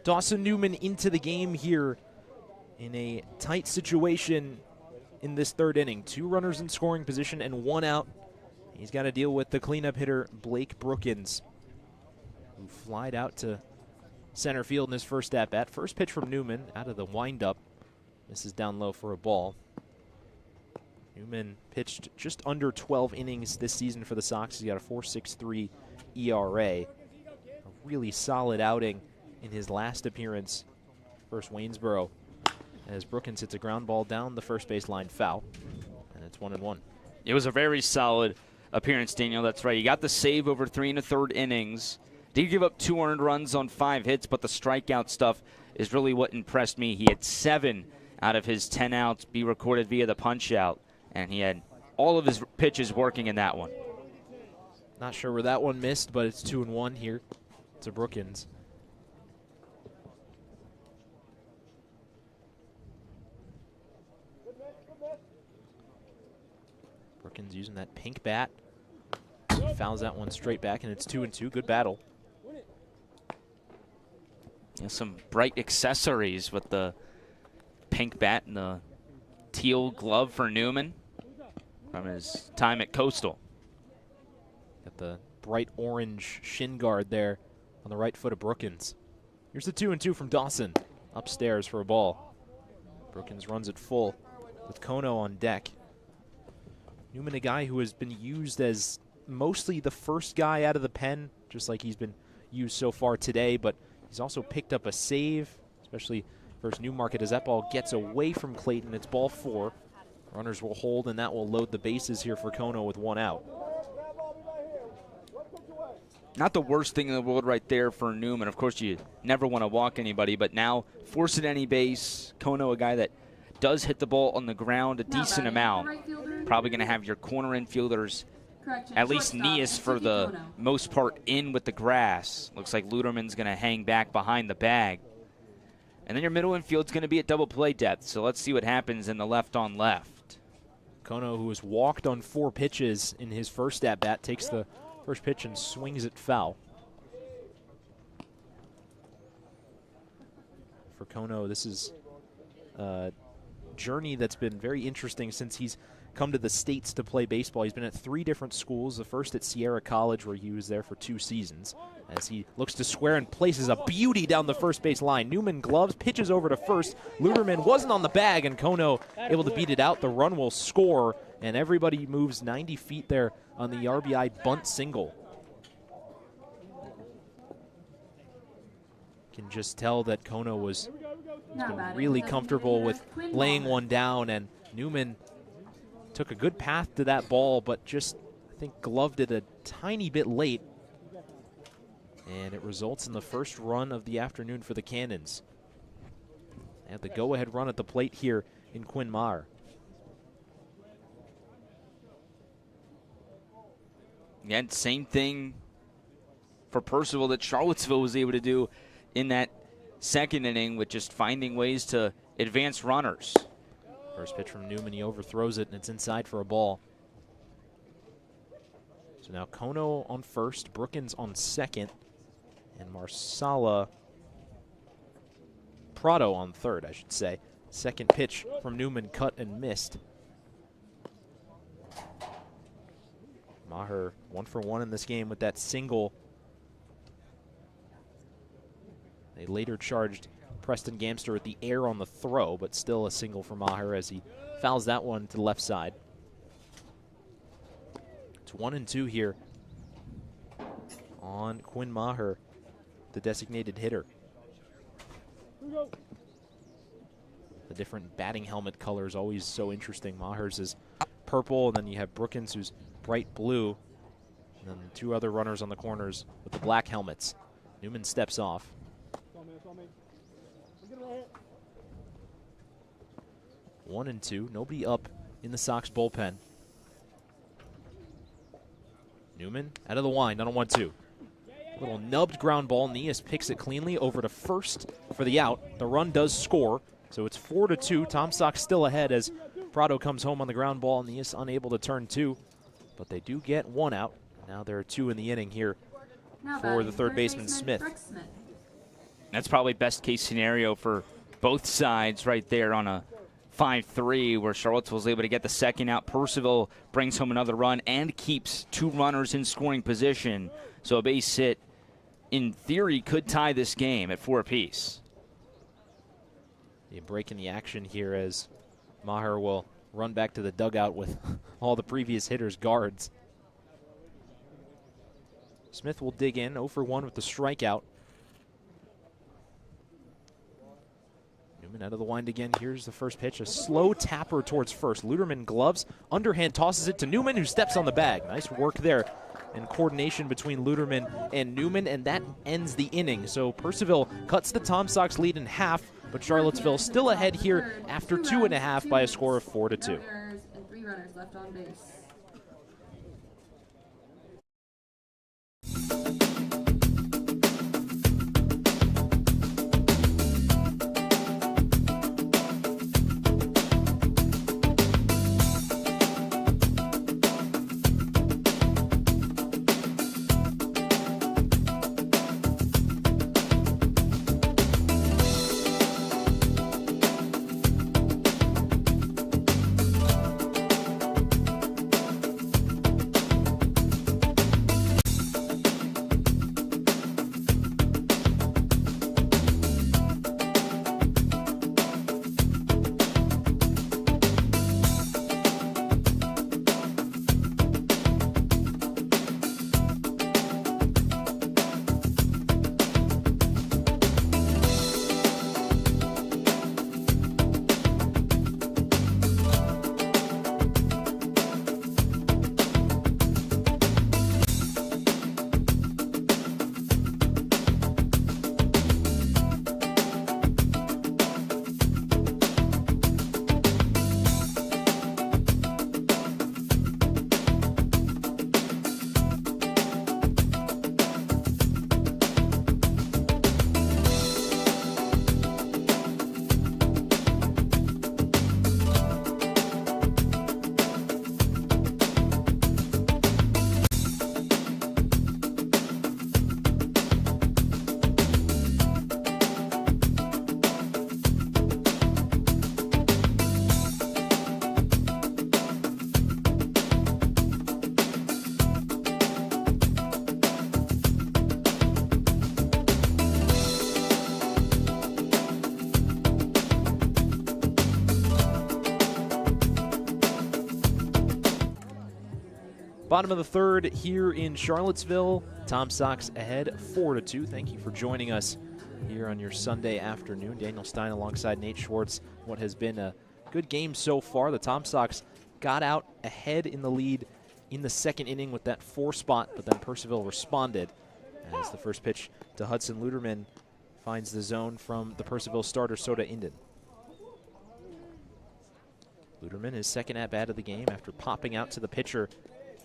Dawson Newman into the game here in a tight situation in this 3rd inning. 2 runners in scoring position and 1 out. He's got to deal with the cleanup hitter, Blake Brookins, who flied out to center field in his first at-bat. First pitch from Newman out of the windup. Misses down low for a ball. Newman pitched just under 12 innings this season for the Sox. He's got a 4.63 ERA. A really solid outing in his last appearance versus Waynesboro, as Brookins hits a ground ball down the first baseline foul, and it's 1-1. It was a very solid appearance, Daniel. That's right. He got the save over 3 1/3 innings. Did give up 2 earned runs on 5 hits, but the strikeout stuff is really what impressed me. He had 7 out of his 10 outs be recorded via the punch-out, and he had all of his pitches working in that one. Not sure where that one missed, but it's 2-1 here to Brookins. Brookins using that pink bat. Fouls that one straight back, and it's 2-2. Good battle. Yeah, some bright accessories with the pink bat and the teal glove for Newman from his time at Coastal. Got the bright orange shin guard there on the right foot of Brookins. Here's the 2-2 from Dawson. Upstairs for a ball. Brookins runs it full with Kono on deck. Newman, a guy who has been used as mostly the first guy out of the pen, just like he's been used so far today, but he's also picked up a save, especially versus Newmarket as that ball gets away from Clayton. It's ball 4. Runners will hold, and that will load the bases here for Kono with 1 out. Not the worst thing in the world right there for Newman. Of course, you never want to walk anybody, but now force it any base. Kono, a guy that does hit the ball on the ground a decent amount. Probably going to have your corner infielders, at least Nias for the most part, in with the grass. Looks like Luderman's going to hang back behind the bag. And then your middle infield's going to be at double play depth, so let's see what happens in the left on left. Kono, who has walked on 4 pitches in his first at-bat, takes the first pitch and swings it foul. For Kono, this is a journey that's been very interesting since he's come to the States to play baseball. He's been at 3 different schools, the first at Sierra College, where he was there for 2 seasons. As he looks to square and places a beauty down the first base line. Newman gloves, pitches over to first. Luderman wasn't on the bag, and Kono able to beat it out. The run will score, and everybody moves 90 feet there on the RBI bunt single. Can just tell that Kono was really comfortable with laying one down, and Newman took a good path to that ball, but just, I think, gloved it a tiny bit late. And it results in the first run of the afternoon for the Cannons. They have the go-ahead run at the plate here in Quinn Maher. Again, same thing for Purcellville that Charlottesville was able to do in that second inning, with just finding ways to advance runners. First pitch from Newman, he overthrows it, and it's inside for a ball. So now Kono on first, Brookins on second, and Marsala Prado on third, I should say. Second pitch from Newman, cut and missed. Maher 1 for 1 in this game with that single. They later charged Preston Gamster with the air on the throw, but still a single for Maher as he fouls that one to the left side. It's 1-2 here on Quinn Maher, the designated hitter. The different batting helmet colors always so interesting. Maher's is purple, and then you have Brookins, who's bright blue, and then 2 other runners on the corners with the black helmets. Newman steps off. 1-2, nobody up in the Sox bullpen. Newman out of the wind on a 1-2. Little nubbed ground ball. Nias picks it cleanly over to first for the out. The run does score, so it's 4-2. Tom Sox still ahead as Prado comes home on the ground ball. Nias unable to turn 2, but they do get 1 out. Now there are 2 in the inning here for the third baseman, Smith. That's probably best case scenario for both sides right there on a 5-3, where Charlottesville was able to get the second out. Purcellville brings home another run and keeps 2 runners in scoring position. So a base hit, in theory, could tie this game at 4 apiece. A break in the action here as Maher will run back to the dugout with all the previous hitters' guards. Smith will dig in, 0 for 1 with the strikeout. Newman out of the wind again. Here's the first pitch, a slow tapper towards first. Luderman gloves, underhand tosses it to Newman, who steps on the bag. Nice work there and coordination between Luderman and Newman, and that ends the inning. So Purcellville cuts the Tom Sox lead in half, but Charlottesville still ahead here after 2.5 by a score of 4-2. And 3 runners left on base. Bottom of the third here in Charlottesville. Tom Sox ahead 4-2. Thank you for joining us here on your Sunday afternoon. Daniel Stein alongside Nate Schwartz. What has been a good game so far. The Tom Sox got out ahead in the lead in the second inning with that 4 spot, but then Purcellville responded as the first pitch to Hudson Luderman finds the zone from the Purcellville starter, Soda Inden. Luderman, his second at-bat of the game after popping out to the pitcher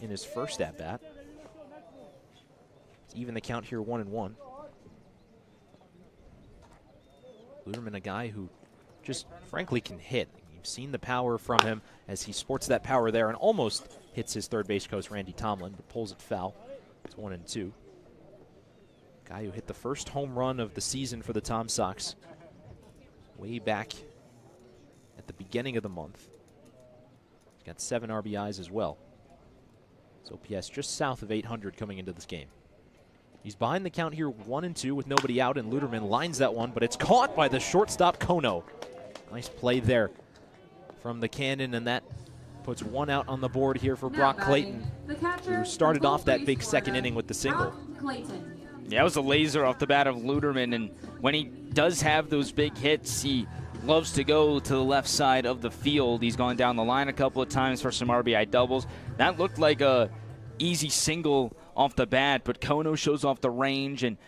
in his first at-bat. Even the count here, 1-1. Luderman, a guy who just frankly can hit. You've seen the power from him as he sports that power there and almost hits his third base coach, Randy Tomlin, but pulls it foul. It's 1-2. Guy who hit the first home run of the season for the Tom Sox way back at the beginning of the month. He's got 7 RBIs as well. So OPS just south of 800 coming into this game. He's behind the count here, 1-2 with nobody out, and Luderman lines that one, but it's caught by the shortstop, Kono. Nice play there from the cannon, and that puts 1 out on the board here for Brock Clayton, who started off that big second inning with the single. Yeah, it was a laser off the bat of Luderman, and when he does have those big hits, he loves to go to the left side of the field. He's gone down the line a couple of times for some RBI doubles. That looked like a easy single off the bat, but Kono shows off the range and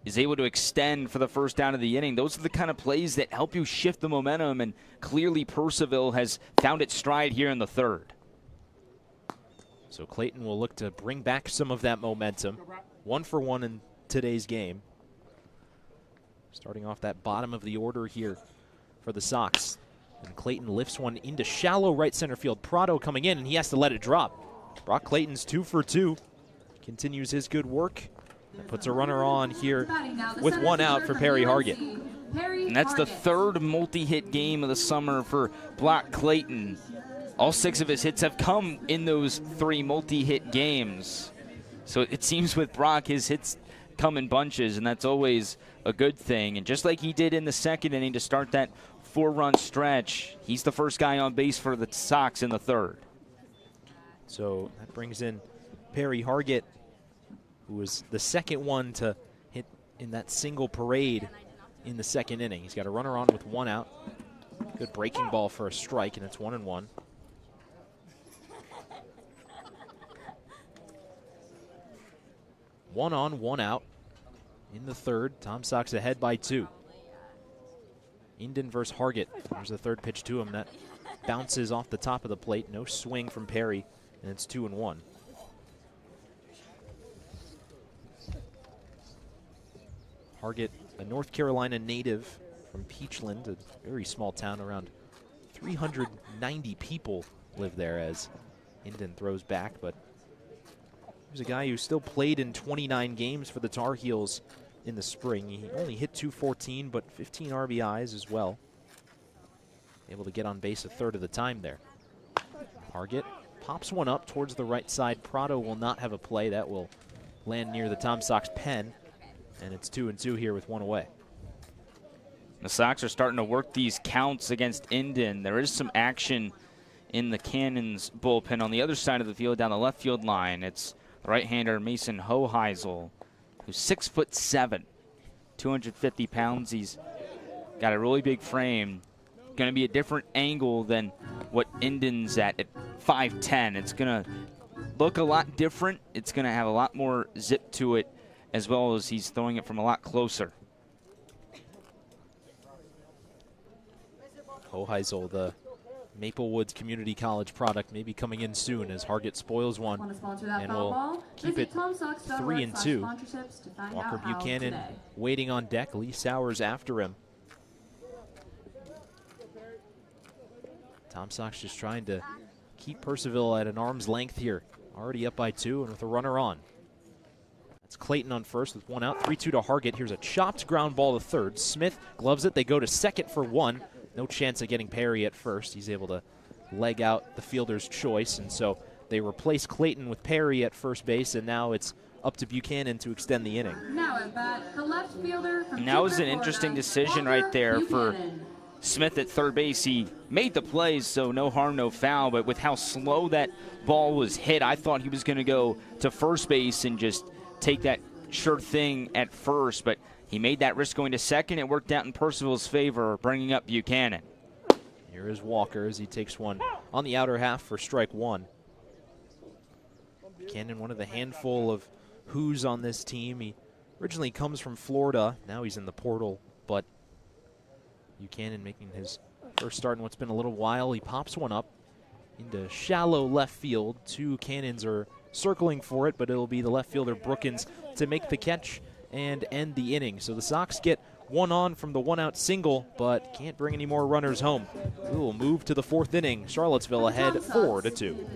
is able to extend for the first down of the inning. Those are the kind of plays that help you shift the momentum, and clearly Purcellville has found its stride here in the third. So Clayton will look to bring back some of that momentum. 1 for 1 in today's game. Starting off that bottom of the order here for the Sox. And Clayton lifts one into shallow right center field. Prado coming in, and he has to let it drop. Brock Clayton's 2 for 2. Continues his good work and puts a runner on here with 1 out for Perry Hargett. And that's the third multi-hit game of the summer for Brock Clayton. All 6 of his hits have come in those 3 multi-hit games. So it seems with Brock, his hits come in bunches, and that's always a good thing. And just like he did in the second inning to start that 4-run stretch, he's the first guy on base for the Sox in the third. So that brings in Perry Hargett, who was the second one to hit in that single parade in the second inning. He's got a runner on with 1 out. Good breaking ball for a strike, and it's 1-1. One on, 1 out in the third. Tom Sox ahead by 2. Inden versus Hargett. There's the third pitch to him that bounces off the top of the plate. No swing from Perry, and it's 2-1. Hargett, a North Carolina native from Peachland, a very small town. Around 390 people live there as Inden throws back, but he's a guy who still played in 29 games for the Tar Heels in the spring. He only hit .214, but 15 RBIs as well. Able to get on base a third of the time there. Hargett pops one up towards the right side. Prado will not have a play. That will land near the Tom Sox pen. And it's 2-2 here with 1 away. The Sox are starting to work these counts against Inden. There is some action in the Cannons bullpen on the other side of the field down the left field line. It's the right-hander Mason Hoheisel, who's 6'7", 250 pounds. He's got a really big frame. Going to be a different angle than what Inden's at 5'10". It's going to look a lot different. It's going to have a lot more zip to it, as well as he's throwing it from a lot closer. Hoheisel, the Maple Woods Community College product, may be coming in soon as Hargett spoils one, and will keep it 3-2. Walker Buchanan waiting on deck. Lee Sowers after him. Tom Sox just trying to keep Purcellville at an arm's length here. Already up by 2 and with a runner on. That's Clayton on first with 1 out. 3-2 to Hargett. Here's a chopped ground ball to third. Smith gloves it. They go to second for 1. No chance of getting Perry at first. He's able to leg out the fielder's choice, and so they replace Clayton with Perry at first base, and now it's up to Buchanan to extend the inning. Now at bat, the left fielder from and that was an interesting decision right there for Smith at third base. He made the plays, so no harm, no foul, but with how slow that ball was hit, I thought he was going to go to first base and just take that sure thing at first, but he made that risk going to second. It worked out in Purcellville's favor, bringing up Buchanan. Here is Walker as he takes one on the outer half for strike 1. Buchanan, one of the handful of who's on this team. He originally comes from Florida. Now he's in the portal, but Buchanan making his first start in what's been a little while. He pops one up into shallow left field. 2 Cannons are circling for it, but it'll be the left fielder Brookins to make the catch and end the inning. So the Sox get 1 on from the 1-out single, but can't bring any more runners home. We will move to the 4th inning. Charlottesville ahead 4-2.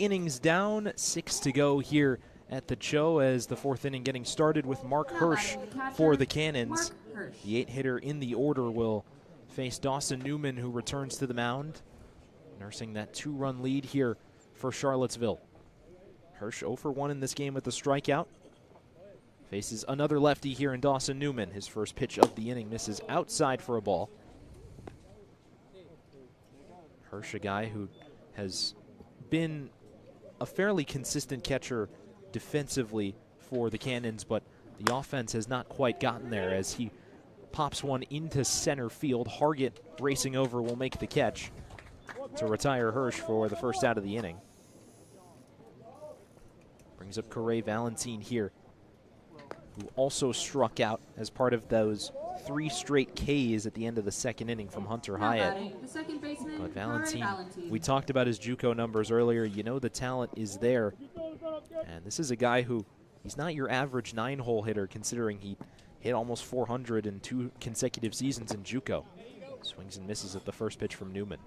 innings down, 6 to go here at the CHO as the 4th inning getting started with Mark Hirsch for the Cannons. The 8-hitter in the order will face Dawson Newman, who returns to the mound, nursing that 2-run lead here for Charlottesville. Hirsch 0 for 1 in this game with the strikeout. Faces another lefty here in Dawson Newman. His first pitch of the inning misses outside for a ball. Hirsch, a guy who has been a fairly consistent catcher defensively for the Cannons, but the offense has not quite gotten there as he pops one into center field. Hargett racing over will make the catch to retire Hirsch for the first out of the inning. Brings up Corey Valentine here, who also struck out as part of those 3 straight Ks at the end of the 2nd inning from Hunter Hyatt. But Valentine, we talked about his JUCO numbers earlier. You know the talent is there. And this is a guy who, he's not your average 9-hole hitter, considering he hit almost 400 in 2 consecutive seasons in JUCO. Swings and misses at the first pitch from Newman.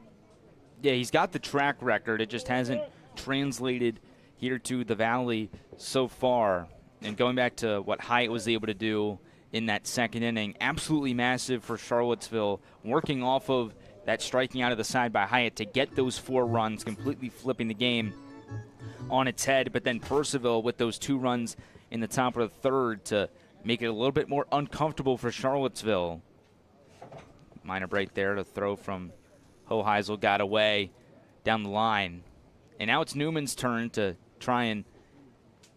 Yeah, he's got the track record. It just hasn't translated here to the Valley so far. And going back to what Hyatt was able to do in that 2nd inning, absolutely massive for Charlottesville, working off of that striking out of the side by Hyatt to get those 4 runs, completely flipping the game on its head. But then Purcellville with those 2 runs in the top of the 3rd to make it a little bit more uncomfortable for Charlottesville. Minor break there to throw from Hoheisel, got away down the line. And now it's Newman's turn to try and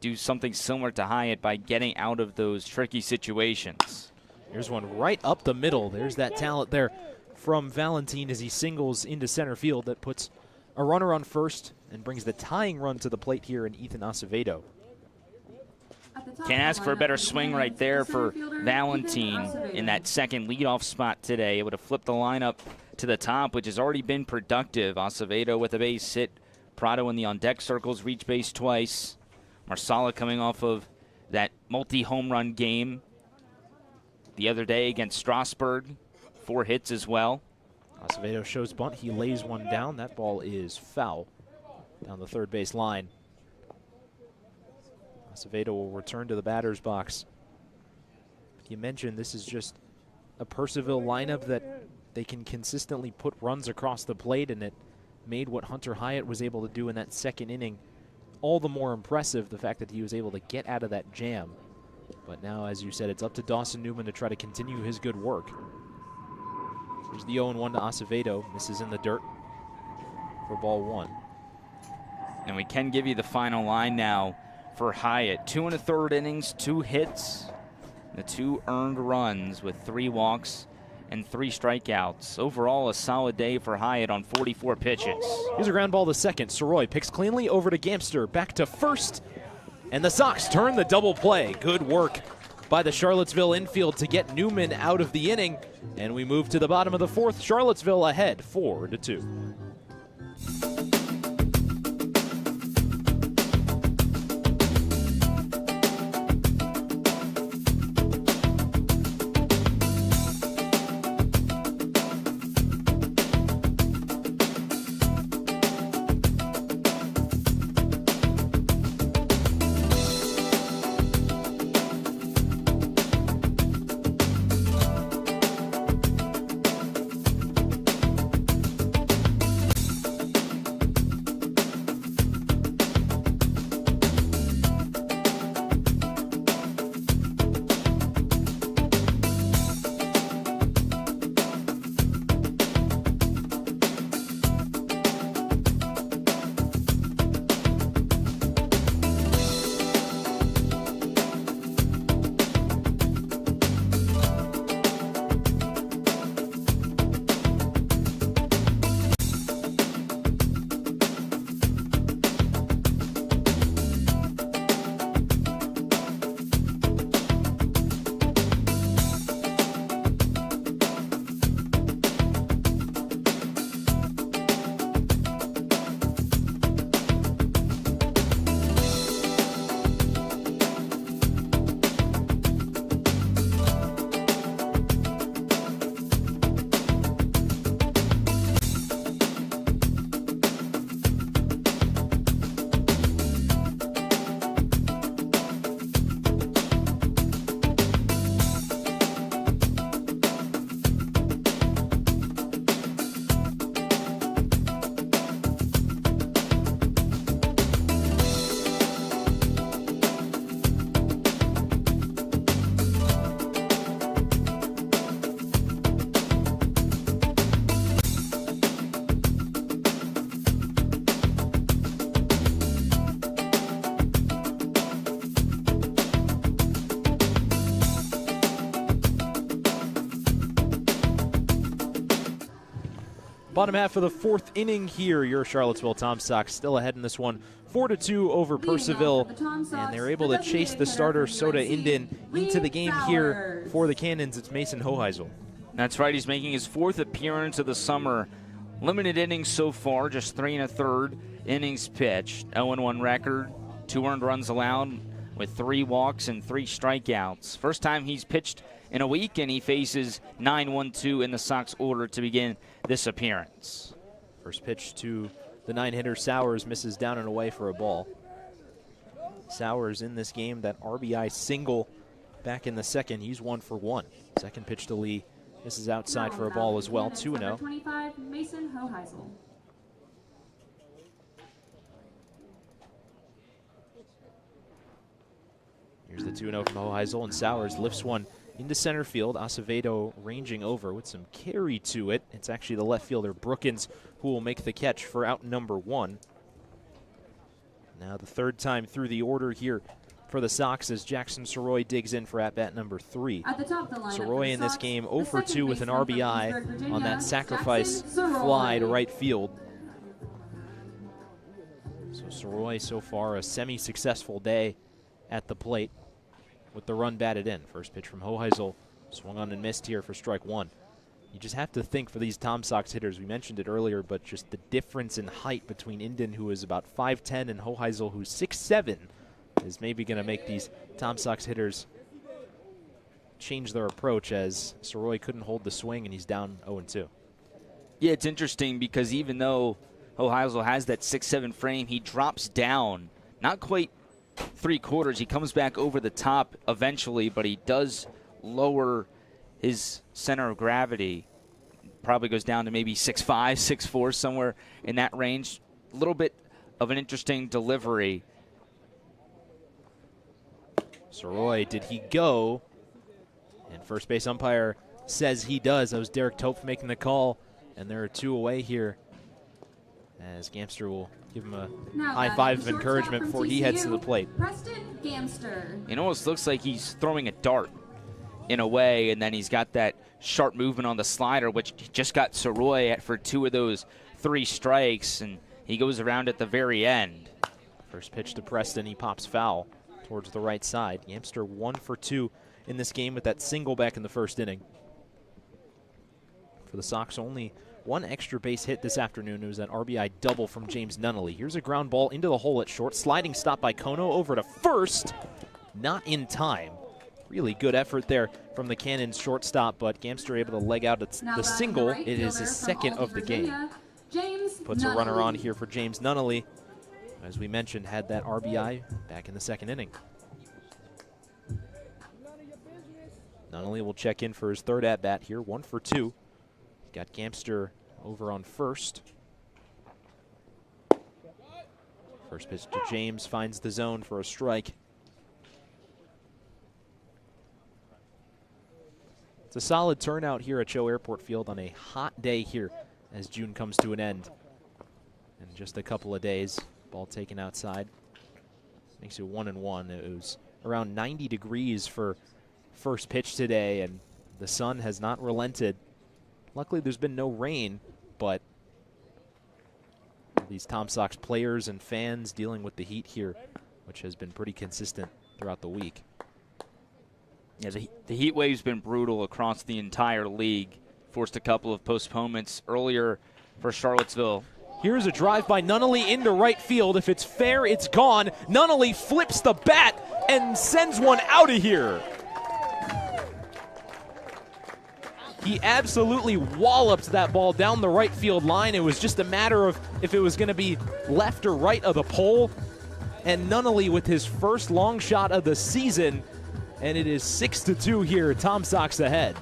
do something similar to Hyatt by getting out of those tricky situations. Here's one right up the middle. There's that talent there from Valentine as he singles into center field. That puts a runner on first and brings the tying run to the plate here in Ethan Acevedo. Can't ask for a better swing right there for Valentine in that 2nd leadoff spot today. It would have flipped the lineup to the top, which has already been productive. Acevedo with a base hit. Prado in the on-deck circles, reach base twice. Marsala coming off of that multi-home run game the other day against Strasburg. 4 hits as well. Acevedo shows bunt. He lays one down. That ball is foul down the 3rd base line. Acevedo will return to the batter's box. You mentioned this is just a Purcellville lineup that they can consistently put runs across the plate, and it made what Hunter Hyatt was able to do in that 2nd inning all the more impressive, the fact that he was able to get out of that jam. But now, as you said, it's up to Dawson Newman to try to continue his good work. Here's the 0-1 to Acevedo. Misses in the dirt for ball 1. And we can give you the final line now for Hyatt. 2 1/3 innings, 2 hits, the 2 earned runs with 3 walks and 3 strikeouts. Overall, a solid day for Hyatt on 44 pitches. Here's a ground ball to second. Soroy picks cleanly over to Gamster. Back to first. And the Sox turn the double play. Good work by the Charlottesville infield to get Newman out of the inning. And we move to the bottom of the 4th. Charlottesville ahead 4-2. Bottom half of the fourth inning here. Your Charlottesville Tom Sox still ahead in this one, 4-2 over Purcellville, and they're able to chase the starter Soda Inden into the game here for the Cannons. It's Mason Hoheisel. That's right. He's making his fourth appearance of the summer. Limited innings so far, just 3 1/3 innings pitched. 0-1 record, 2 earned runs allowed with 3 walks and 3 strikeouts. First time he's pitched in a week, and he faces 9-1-2 in the Sox order to begin this appearance. First pitch to the 9-hitter Sowers, misses down and away for a ball. Sowers in this game, that RBI single back in the second. He's 1 for 1. Second pitch to Lee. This is outside for a ball as well, 2-0. 25, Mason Hoheisel. Here's the 2-0 from Hoheisel, and Sowers lifts one into center field. Acevedo ranging over with some carry to it. It's actually the left fielder, Brookins, who will make the catch for out number 1. Now the third time through the order here for the Sox as Jackson Soroy digs in for at-bat number 3. At the top of the lineup Soroy in this game 0 for 2 with an RBI on that sacrifice fly to right field. So Soroy so far a semi-successful day at the plate with the run batted in. First pitch from Hoheisel, swung on and missed here for strike 1. You just have to think for these Tom Sox hitters, we mentioned it earlier, but just the difference in height between Inden, who is about 5'10", and Hoheisel, who's 6'7", is maybe going to make these Tom Sox hitters change their approach, as Soroy couldn't hold the swing and he's down 0-2. Yeah, it's interesting because even though Hoheisel has that 6'7" frame, he drops down, not quite 3/4. He comes back over the top eventually, but he does lower his center of gravity. Probably goes down to maybe 6'5", 6'4", somewhere in that range. A little bit of an interesting delivery. Soroy, did he go? And first base umpire says he does. That was Derek Tope making the call, and there are 2 away here, as Gamster will give him a high five of encouragement before he heads to the plate. Preston Gamster. It almost looks like he's throwing a dart in a way, and then he's got that sharp movement on the slider, which just got Soroy for 2 of those 3 strikes, and he goes around at the very end. First pitch to Preston, he pops foul towards the right side. Gamster 1 for 2 in this game with that single back in the first inning. For the Sox, only 1 extra base hit this afternoon. It was that RBI double from James Nunnally. Here's a ground ball into the hole at short. Sliding stop by Kono over to first. Not in time. Really good effort there from the Cannons shortstop, but Gamster able to leg out the single. It is his second of the game. Puts a runner on here for James Nunnally. As we mentioned, had that RBI back in the second inning. Nunnally will check in for his third at-bat here, 1 for 2. Got Gamster over on first. First pitch to James, finds the zone for a strike. It's a solid turnout here at CHO Airport Field on a hot day here as June comes to an end. In just a couple of days, ball taken outside. Makes it 1-1. It was around 90 degrees for first pitch today, and the sun has not relented. Luckily, there's been no rain, but these Tom Sox players and fans dealing with the heat here, which has been pretty consistent throughout the week. Yeah, the heat wave's been brutal across the entire league. Forced a couple of postponements earlier for Charlottesville. Here's a drive by Nunnally into right field. If it's fair, it's gone. Nunnally flips the bat and sends one out of here. He absolutely walloped that ball down the right field line. It was just a matter of if it was going to be left or right of the pole. And Nunnally with his first long shot of the season. And it is 6-2 here. Tom Sox ahead.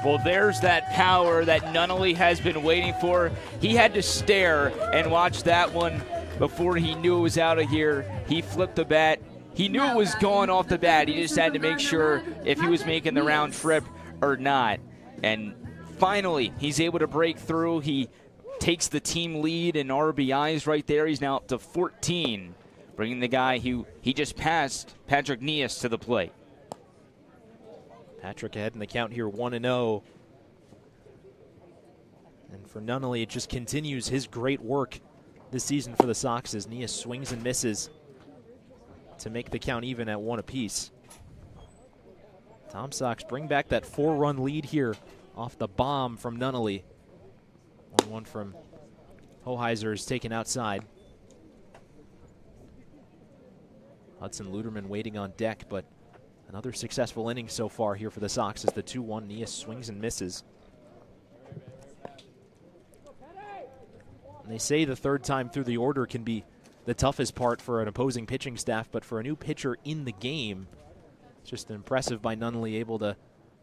Well, there's that power that Nunnally has been waiting for. He had to stare and watch that one before he knew it was out of here. He flipped the bat. He knew it was gone off the bat. He just had to make sure if he was making the round trip or not. And finally, he's able to break through. He takes the team lead in RBIs right there. He's now up to 14, bringing the guy who he just passed, Patrick Nias, to the plate. Patrick ahead in the count here, 1-0. And for Nunnally, it just continues his great work this season for the Sox as Nia swings and misses to make the count even at 1 apiece. Tom Sox bring back that 4-run lead here off the bomb from Nunnally. 1-1 from Hoheiser is taken outside. Hudson Luderman waiting on deck, but another successful inning so far here for the Sox as the 2-1 Nia swings and misses. And they say the third time through the order can be the toughest part for an opposing pitching staff, but for a new pitcher in the game, it's just impressive by Nunnally, able to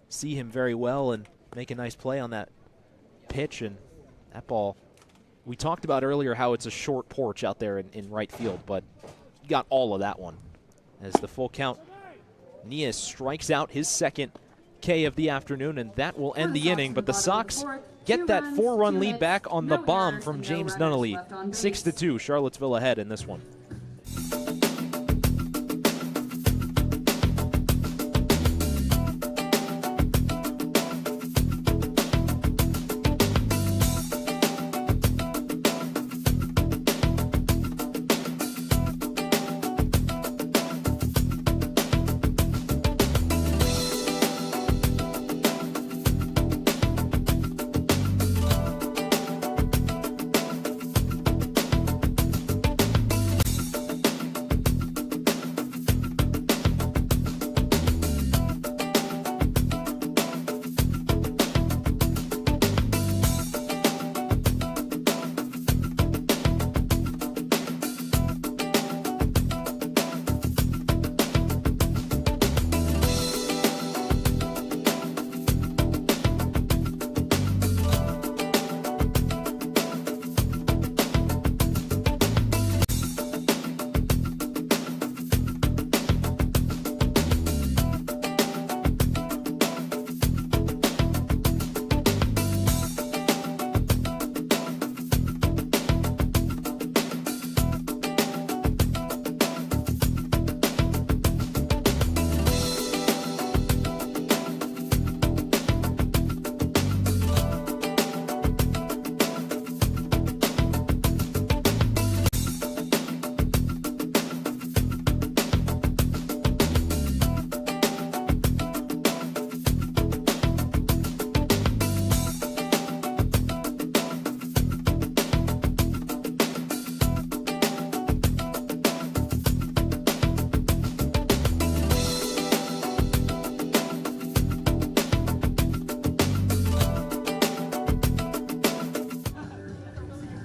see him very well and make a nice play on that pitch. And that ball, we talked about earlier how it's a short porch out there in right field, but he got all of that one. As the full count, Nia strikes out his second K of the afternoon, and that will end the inning. But the Sox get that 4-run lead back on the bomb from James Nunnally. 6-2, Charlottesville ahead in this one.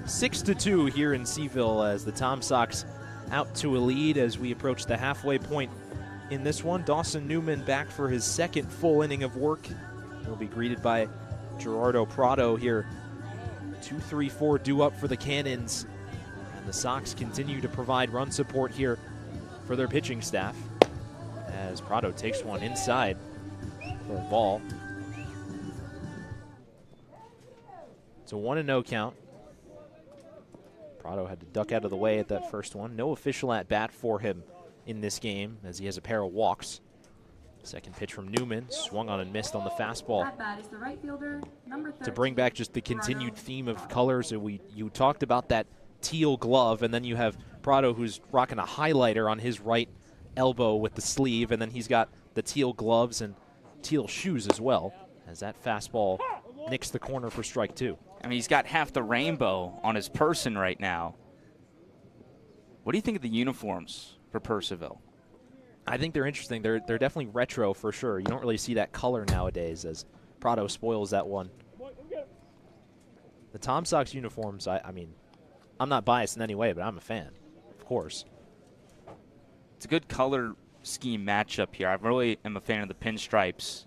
Six to 2 here in Seville as the Tom Sox out to a lead as we approach the halfway point in this one. Dawson Newman back for his second full inning of work. He'll be greeted by Gerardo Prado here. 2-3-4 due up for the Cannons. And the Sox continue to provide run support here for their pitching staff as Prado takes one inside for a ball. It's a 1-0 count. Prado had to duck out of the way at that first one. No official at bat for him in this game as he has a pair of walks. Second pitch from Newman, swung on and missed on the fastball. At bat is the right fielder, number 13. To bring back just the continued theme of colors, you talked about that teal glove, and then you have Prado who's rocking a highlighter on his right elbow with the sleeve, and then he's got the teal gloves and teal shoes as well, as that fastball nicks the corner for strike 2. I mean, he's got half the rainbow on his person right now. What do you think of the uniforms for Purcellville? I think they're interesting. They're definitely retro for sure. You don't really see that color nowadays as Prado spoils that one. The Tom Sox uniforms, I mean, I'm not biased in any way, but I'm a fan, of course. It's a good color scheme matchup here. I really am a fan of the pinstripes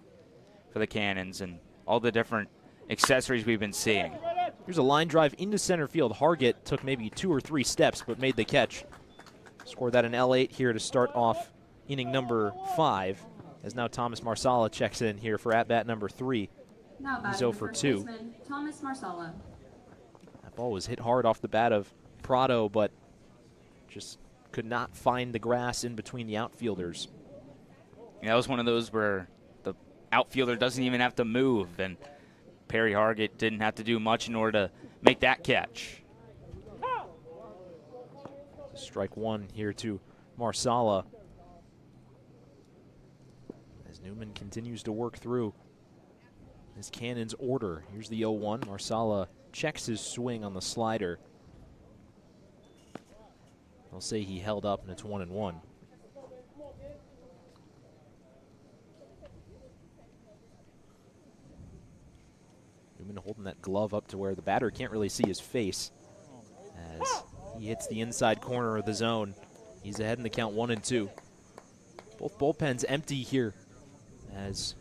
for the Cannons and all the different accessories we've been seeing. Here's a line drive into center field. Hargett took maybe 2 or 3 steps, but made the catch. Scored that in L8 here to start off inning number 5, as now Thomas Marsala checks in here for at-bat number 3. He's 0 for 2. Thomas Marsala. That ball was hit hard off the bat of Prado, but just could not find the grass in between the outfielders. Yeah, that was one of those where the outfielder doesn't even have to move, and Perry Hargett didn't have to do much in order to make that catch. Strike one here to Marsala as Newman continues to work through his Cannon's order. Here's the 0-1. Marsala checks his swing on the slider. They'll say he held up, and it's 1-1. Newman holding that glove up to where the batter can't really see his face as he hits the inside corner of the zone. He's ahead in the count 1-2. Both bullpens empty here as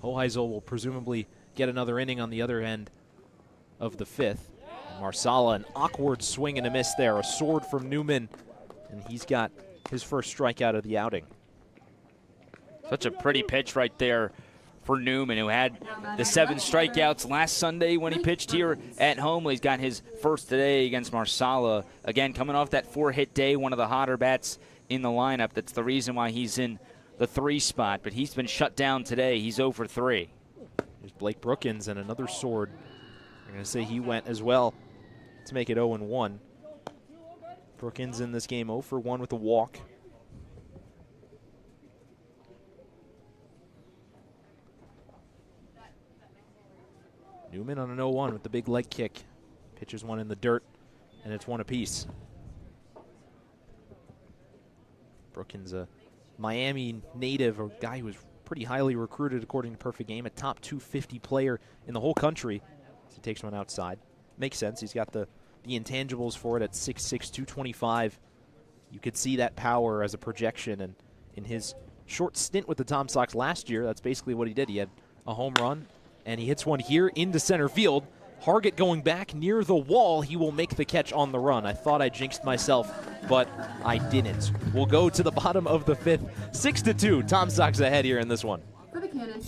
Hoheisel will presumably get another inning on the other end of the fifth. And Marsala, an awkward swing and a miss there. A sword from Newman, and he's got his first strikeout of the outing. Such a pretty pitch right there for Newman, who had the 7 strikeouts last Sunday when he pitched here at home. He's got his first today against Marsala. Again, coming off that 4-hit day, one of the hotter bats in the lineup. That's the reason why he's in the 3 spot, but he's been shut down today. He's 0 for 3. There's Blake Brookins and another sword. I'm going to say he went as well to make it 0-1. Brookins in this game 0 for 1 with a walk. Newman on an 0-1 with the big leg kick. Pitches one in the dirt, and it's 1 apiece. Brookins, a Miami native, a guy who was pretty highly recruited according to Perfect Game, a top 250 player in the whole country. He takes one outside. Makes sense. He's got the intangibles for it at 6'6", 225. You could see that power as a projection, and in his short stint with the Tom Sox last year, that's basically what he did. He had a home run, and he hits one here into center field. Hargett going back near the wall. He will make the catch on the run. I thought I jinxed myself, but I didn't. We'll go to the bottom of the fifth. 6-2. Tom Sox ahead here in this one. For the Cannon.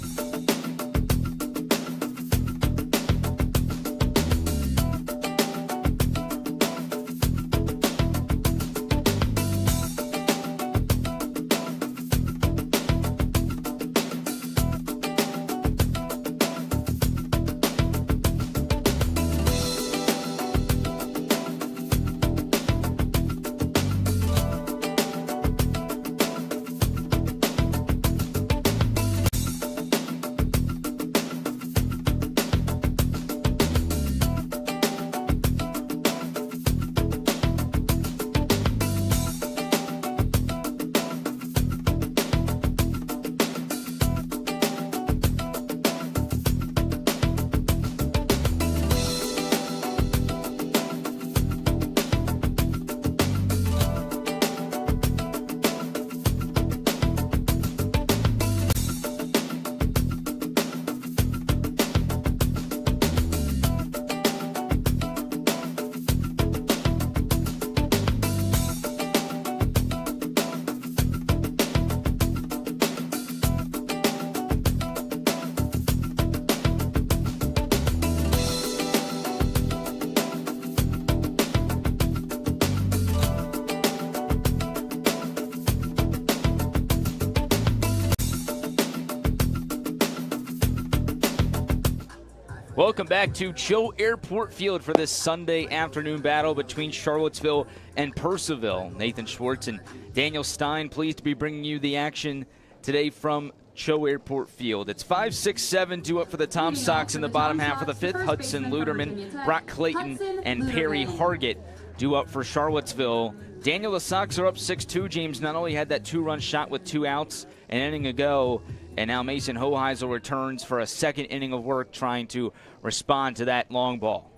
Welcome back to CHO Airport Field for this Sunday afternoon battle between Charlottesville and Purcellville. Nathan Schwartz and Daniel Stein pleased to be bringing you the action today from CHO Airport Field. It's 5, 6, 7 due up for the Tom Sox in the bottom half of the fifth. Hudson Luderman, Brock Clayton, and Perry Hargett due up for Charlottesville. Daniel, the Sox are up 6-2. James not only had that 2-run shot with 2 outs an inning ago, and now Mason Hoheisel returns for a second inning of work trying to respond to that long ball.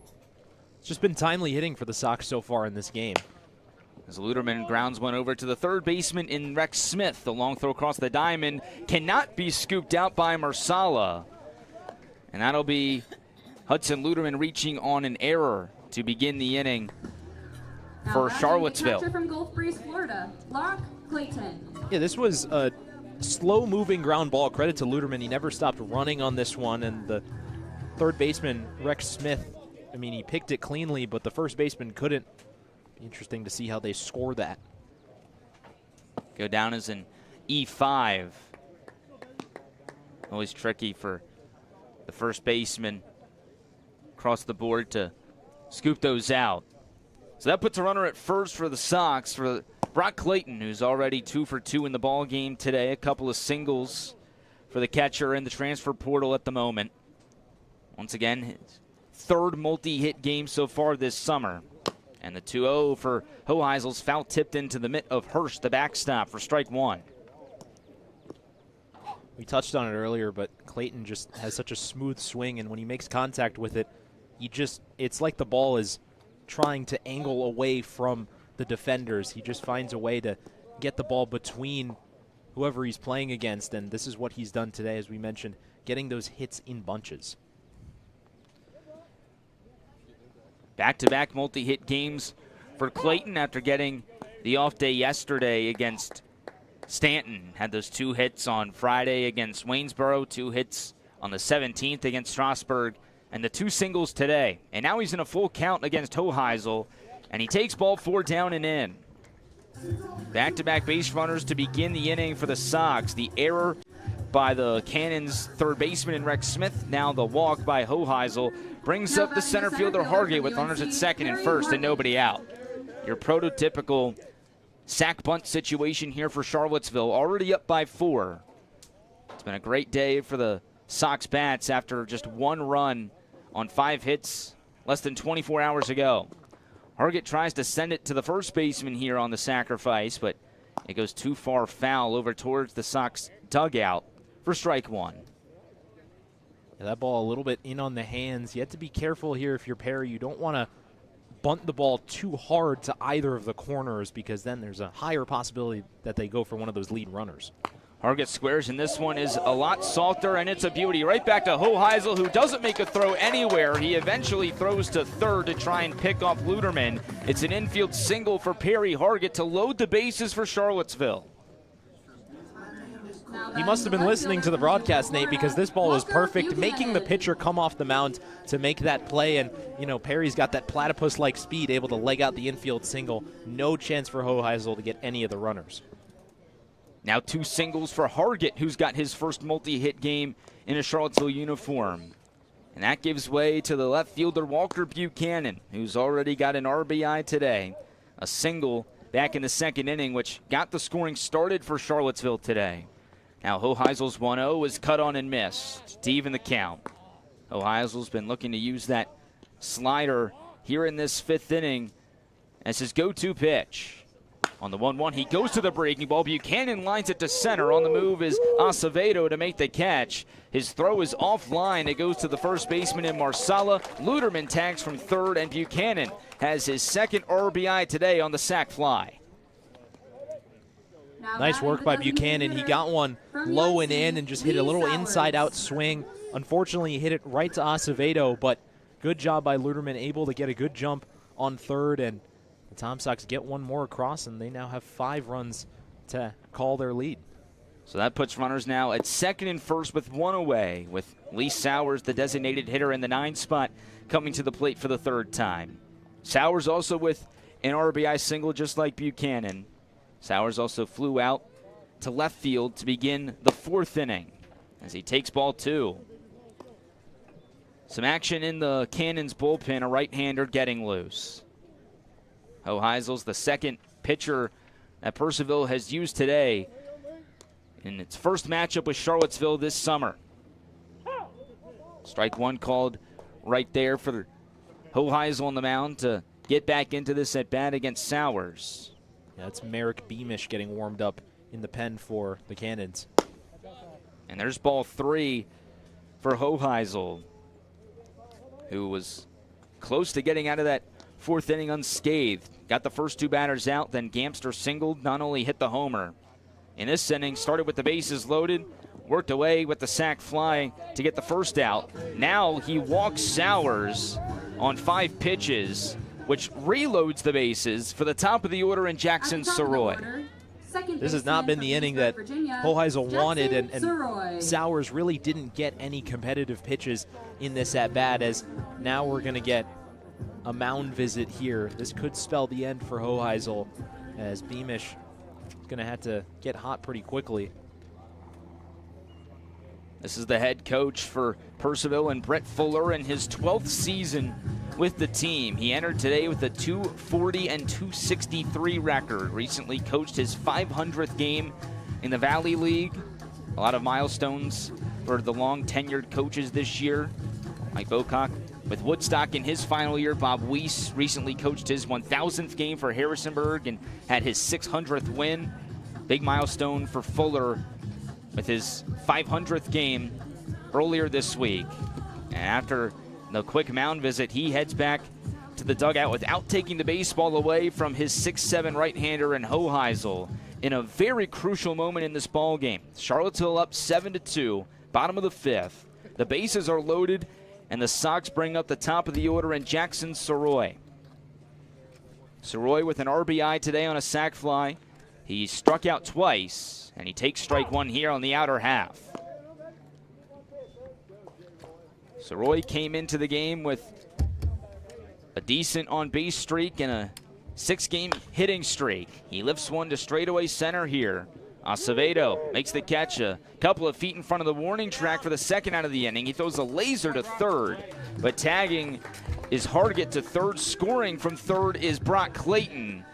It's just been timely hitting for the Sox so far in this game. As Luderman grounds one over to the third baseman in Rex Smith. The long throw across the diamond cannot be scooped out by Marsala. And that'll be Hudson Luderman reaching on an error to begin the inning for Charlottesville. Catcher from Gulf Breeze, Florida, Brock Clayton. Yeah, this was a slow-moving ground ball. Credit to Luderman. He never stopped running on this one, and the third baseman, Rex Smith, I mean, he picked it cleanly, but the first baseman couldn't. Interesting to see how they score that. Go down as an E5. Always tricky for the first baseman across the board to scoop those out. So that puts a runner at first for the Sox for Brock Clayton, who's already 2 for 2 in the ball game today. A couple of singles for the catcher in the transfer portal at the moment. Once again, his third multi-hit game so far this summer. And the 2-0 for Hoheisel's foul tipped into the mitt of Hirsch, the backstop for strike one. We touched on it earlier, but Clayton just has such a smooth swing, and when he makes contact with it, it's like the ball is trying to angle away from the defenders. He just finds a way to get the ball between whoever he's playing against, and this is what he's done today, as we mentioned, getting those hits in bunches. Back-to-back multi-hit games for Clayton after getting the off day yesterday against Stanton. Had those 2 hits on Friday against Waynesboro, 2 hits on the 17th against Strasburg, and the 2 singles today. And now he's in a full count against Hoheisel, and he takes ball 4 down and in. Back-to-back base runners to begin the inning for the Sox. The error by the Cannons' third baseman in Rex Smith. Now the walk by Hoheisel brings up the center fielder Hargett with runners at second and first and nobody out. Your prototypical sack bunt situation here for Charlottesville, already up by 4. It's been a great day for the Sox bats after just 1 run on 5 hits less than 24 hours ago. Hargett tries to send it to the first baseman here on the sacrifice, but it goes too far foul over towards the Sox dugout for strike one. Yeah, that ball a little bit in on the hands. You have to be careful here if you're Perry. You don't want to bunt the ball too hard to either of the corners, because then there's a higher possibility that they go for one of those lead runners. Hargett squares, and this one is a lot softer, and it's a beauty. Right back to Hoheisel, who doesn't make a throw anywhere. He eventually throws to third to try and pick off Luderman. It's an infield single for Perry Hargett to load the bases for Charlottesville. He must have been listening to the broadcast, Nate, because this ball was perfect, making the pitcher come off the mound to make that play. And, you know, Perry's got that platypus-like speed, able to leg out the infield single. No chance for Hoheisel to get any of the runners. Now 2 singles for Hargett, who's got his first multi-hit game in a Charlottesville uniform. And that gives way to the left fielder Walker Buchanan, who's already got an RBI today. A single back in the second inning, which got the scoring started for Charlottesville today. Now Hoheisel's 1-0 is cut on and missed to even the count. Hoheisel's been looking to use that slider here in this 5th inning as his go-to pitch. On the 1-1, he goes to the breaking ball. Buchanan lines it to center. On the move is Acevedo to make the catch. His throw is offline. It goes to the first baseman in Marsala. Luderman tags from third, and Buchanan has his second RBI today on the sac fly. Nice work by Buchanan. He got one low and in and just hit a little inside-out swing. Unfortunately, he hit it right to Acevedo, but good job by Luderman, able to get a good jump on third, and the Tom Sox get one more across, and they now have 5 runs to call their lead. So that puts runners now at second and first with 1 away, with Lee Sowers, the designated hitter in the 9 spot, coming to the plate for the 3rd time. Sowers also with an RBI single just like Buchanan. Sowers also flew out to left field to begin the 4th inning as he takes ball 2. Some action in the Cannons bullpen, a right-hander getting loose. Hoheisel's the second pitcher that Purcellville has used today in its first matchup with Charlottesville this summer. Strike one called right there for Hoheisel on the mound to get back into this at-bat against Sowers. Yeah, that's Merrick Beamish getting warmed up in the pen for the Cannons. And there's ball 3 for Hoheisel, who was close to getting out of that 4th inning unscathed. Got the first 2 batters out, then Gamster singled, not only hit the homer. In this inning, started with the bases loaded, worked away with the sac fly to get the first out. Now he walks Sowers on 5 pitches, which reloads the bases for the top of the order in Jackson Soroy. This has not been the inning that Hoheisel wanted, and Sowers really didn't get any competitive pitches in this at-bat, as now we're going to get a mound visit here. This could spell the end for Hoheisel, as Beamish is going to have to get hot pretty quickly. This is the head coach for Purcellville and Brett Fuller in his 12th season with the team. He entered today with a 240 and 263 record. Recently coached his 500th game in the Valley League. A lot of milestones for the long-tenured coaches this year. Mike Bocock with Woodstock in his final year. Bob Weiss recently coached his 1,000th game for Harrisonburg and had his 600th win. Big milestone for Fuller with his 500th game earlier this week. And after the quick mound visit, he heads back to the dugout without taking the baseball away from his 6'7" right-hander in Hoheisel in a very crucial moment in this ball game. Charlottesville up 7-2, bottom of the 5th. The bases are loaded, and the Sox bring up the top of the order in Jackson Soroy. Soroy with an RBI today on a sac fly. He struck out twice, and he takes strike one here on the outer half. Soroy came into the game with a decent on-base streak and a 6-game hitting streak. He lifts one to straightaway center here. Acevedo makes the catch a couple of feet in front of the warning track for the second out of the inning. He throws a laser to third, but tagging is hard to get to third. Scoring from third is Brock Clayton.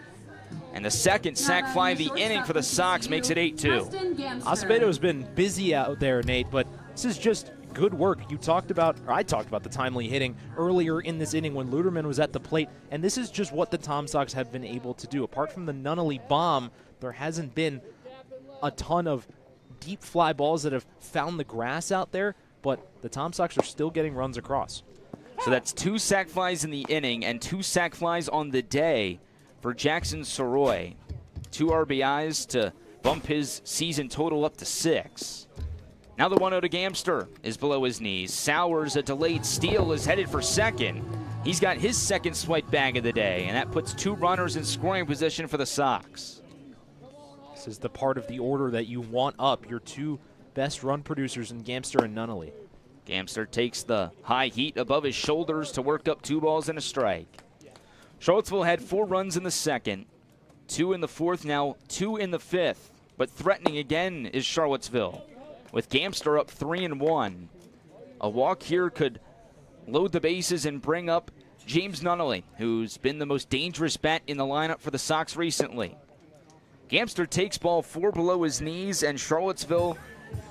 And the second sac fly of the inning for the Sox makes it 8-2. Acevedo's been busy out there, Nate, but this is just good work. I talked about the timely hitting earlier in this inning when Luderman was at the plate, and this is just what the Tom Sox have been able to do. Apart from the Nunnally bomb, there hasn't been a ton of deep fly balls that have found the grass out there, but the Tom Sox are still getting runs across. So that's 2 sac flies in the inning and 2 sac flies on the day for Jackson Soroy. 2 RBIs to bump his season total up to 6. Now the 1-0 to Gamster is below his knees. Sowers, a delayed steal, is headed for second. He's got his second swipe bag of the day, and that puts 2 runners in scoring position for the Sox. This is the part of the order that you want up, your 2 best run producers in Gamster and Nunnally. Gamster takes the high heat above his shoulders to work up 2 balls and a strike. Charlottesville had 4 runs in the second, 2 in the fourth, now 2 in the fifth. But threatening again is Charlottesville, with Gamster up 3-1. A walk here could load the bases and bring up James Nunnally, who's been the most dangerous bat in the lineup for the Sox recently. Gamster takes ball 4 below his knees, and Charlottesville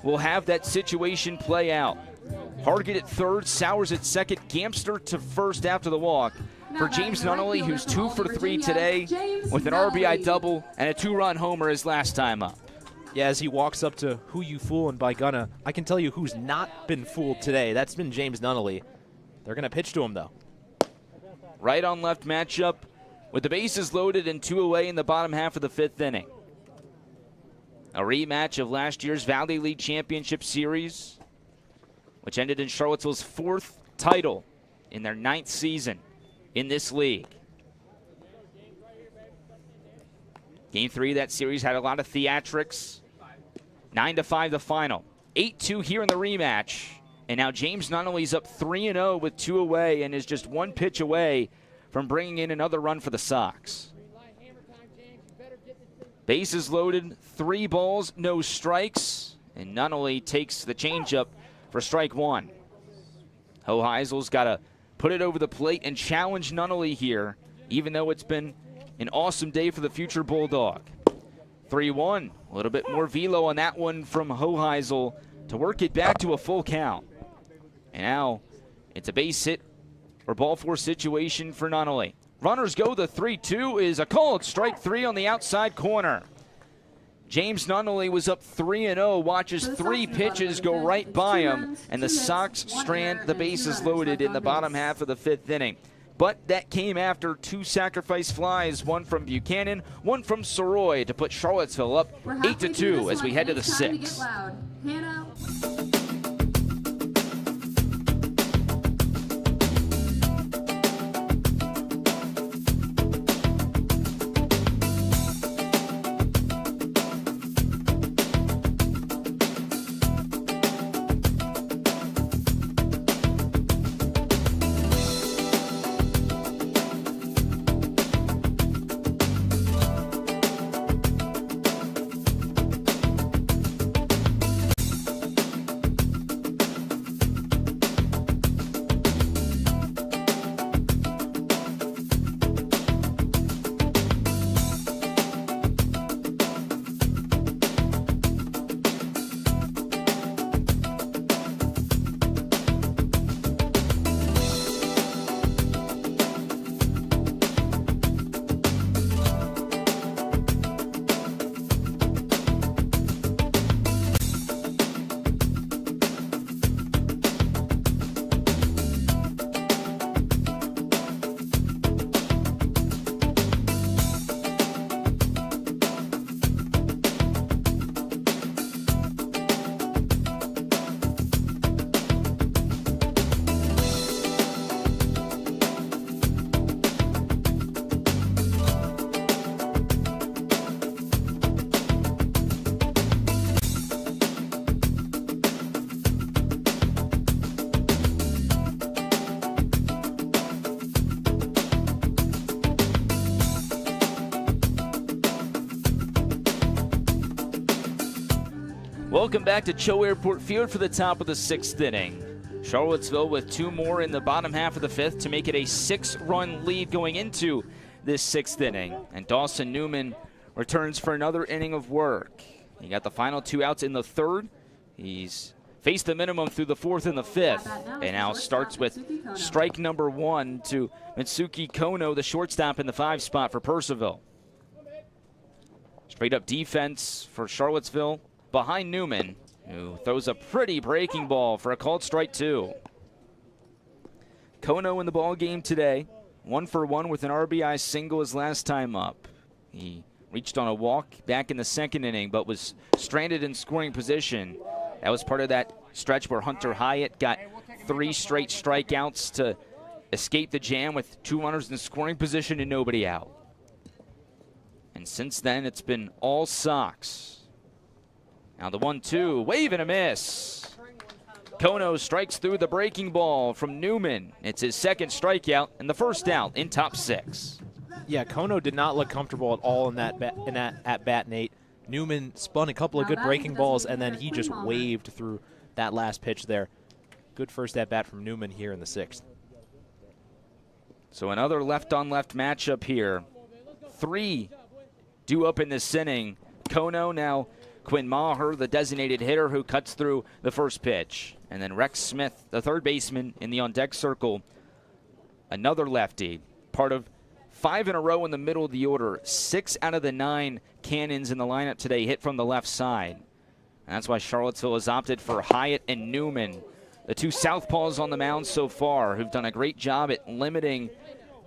will have that situation play out. Hargett at third, Sowers at second, Gamster to first after the walk for James Nunnally, who's 2 for 3 today with an RBI double and a 2-run homer his last time up. Yeah, as he walks up to who you foolin' by Gunna, I can tell you who's not been fooled today. That's been James Nunnally. They're going to pitch to him, though. Right on left matchup with the bases loaded and 2 away in the bottom half of the 5th inning. A rematch of last year's Valley League Championship Series, which ended in Charlottesville's 4th title in their 9th season in this league. Game 3 of that series had a lot of theatrics. 9-5 the final. 8-2 here in the rematch. And now James Nunnally's up 3-0 with 2 away and is just 1 pitch away from bringing in another run for the Sox. Bases loaded, 3 balls, no strikes. And Nunnally takes the changeup for strike 1. Hoheisel's got to put it over the plate and challenge Nunnally here, even though it's been an awesome day for the future Bulldog. 3-1, a little bit more velo on that one from Hoheisel to work it back to a full count. And now it's a base hit or ball 4 situation for Nunnally. Runners go, the 3-2 is a called strike 3 on the outside corner. James Nunnally was up 3-0, watches 3 pitches go right by him, and the Sox strand the bases loaded in the bottom half of the 5th inning. But that came after 2 sacrifice flies, 1 from Buchanan, 1 from Soroy, to put Charlottesville up 8-2 as we head to the 6th. Welcome back to CHO Airport Field for the top of the 6th inning. Charlottesville with 2 more in the bottom half of the 5th to make it a 6-run lead going into this 6th inning. And Dawson Newman returns for another inning of work. He got the final 2 outs in the 3rd. He's faced the minimum through the 4th and the 5th. And now starts with strike number 1 to Mitsuki Kono, the shortstop in the 5 spot for Purcellville. Straight up defense for Charlottesville behind Newman, who throws a pretty breaking ball for a called strike 2. Kono in the ball game today, 1 for 1 with an RBI single his last time up. He reached on a walk back in the 2nd inning, but was stranded in scoring position. That was part of that stretch where Hunter Hyatt got 3 straight strikeouts to escape the jam with 2 runners in scoring position and nobody out. And since then, it's been all Sox. Now the 1-2, wave and a miss. Kono strikes through the breaking ball from Newman. It's his 2nd strikeout and the 1st out in top 6. Yeah, Kono did not look comfortable at all in that at-bat, Nate. Newman spun a couple of good breaking balls, and then he just waved through that last pitch there. Good first at-bat from Newman here in the 6th. So another left-on-left matchup here. 3 due up in this inning. Kono, now Quinn Maher, the designated hitter who cuts through the first pitch. And then Rex Smith, the 3rd baseman in the on-deck circle, another lefty, part of 5 in a row in the middle of the order. 6 out of the 9 cannons in the lineup today hit from the left side. And that's why Charlottesville has opted for Hyatt and Newman, the 2 southpaws on the mound so far, who've done a great job at limiting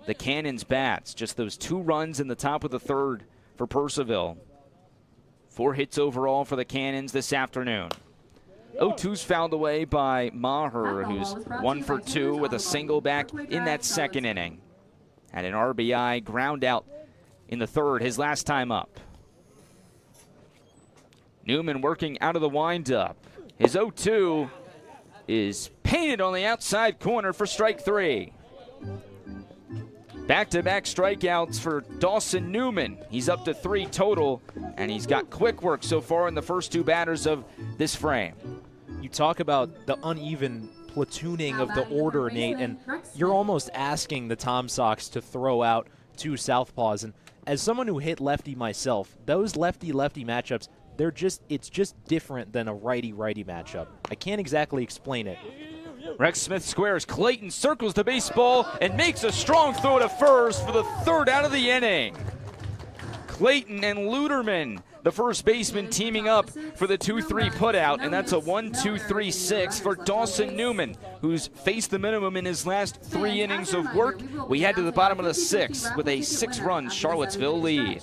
the Cannons' bats. Just those 2 runs in the top of the 3rd for Purcellville. 4 hits overall for the Cannons this afternoon. 0-2's fouled away by Maher, who's 1 for 2 with a single back in that 2nd inning. Had an RBI ground out in the 3rd, his last time up. Newman working out of the windup. His 0-2 is painted on the outside corner for strike 3. Back-to-back strikeouts for Dawson Newman. He's up to 3 total, and he's got quick work so far in the first 2 batters of this frame. You talk about the uneven platooning of the order, Nate, and you're almost asking the Tom Sox to throw out 2 southpaws. And as someone who hit lefty myself, those lefty-lefty matchups, it's just different than a righty-righty matchup. I can't exactly explain it. Rex Smith squares. Clayton circles the baseball and makes a strong throw to first for the 3rd out of the inning. Clayton and Luderman, the first baseman, teaming up for the 2-3 putout, and that's a 1-2-3-6 for Dawson Newman, who's faced the minimum in his last 3 innings of work. We head to the bottom of the 6th with a 6-run Charlottesville lead.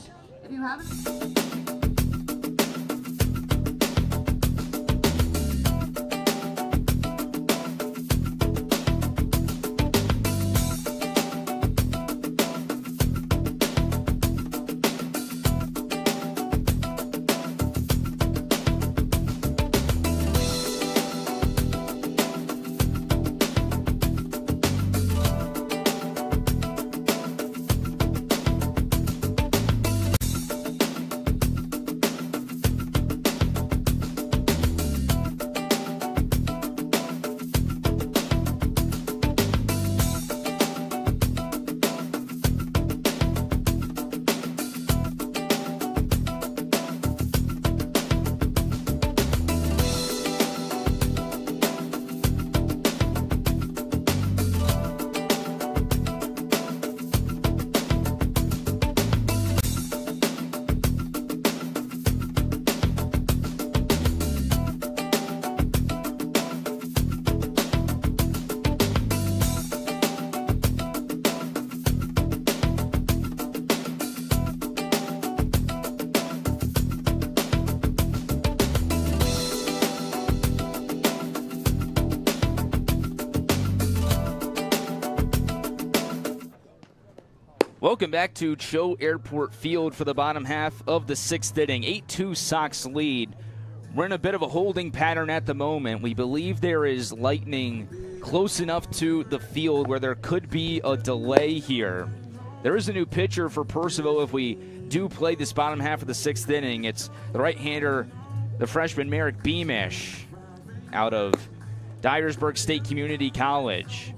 Welcome back to CHO Airport Field for the bottom half of the 6th inning. 8-2 Sox lead. We're in a bit of a holding pattern at the moment. We believe there is lightning close enough to the field where there could be a delay here. There is a new pitcher for Purcellville if we do play this bottom half of the 6th inning. It's the right-hander the freshman Merrick Beamish out of Dyersburg State Community College.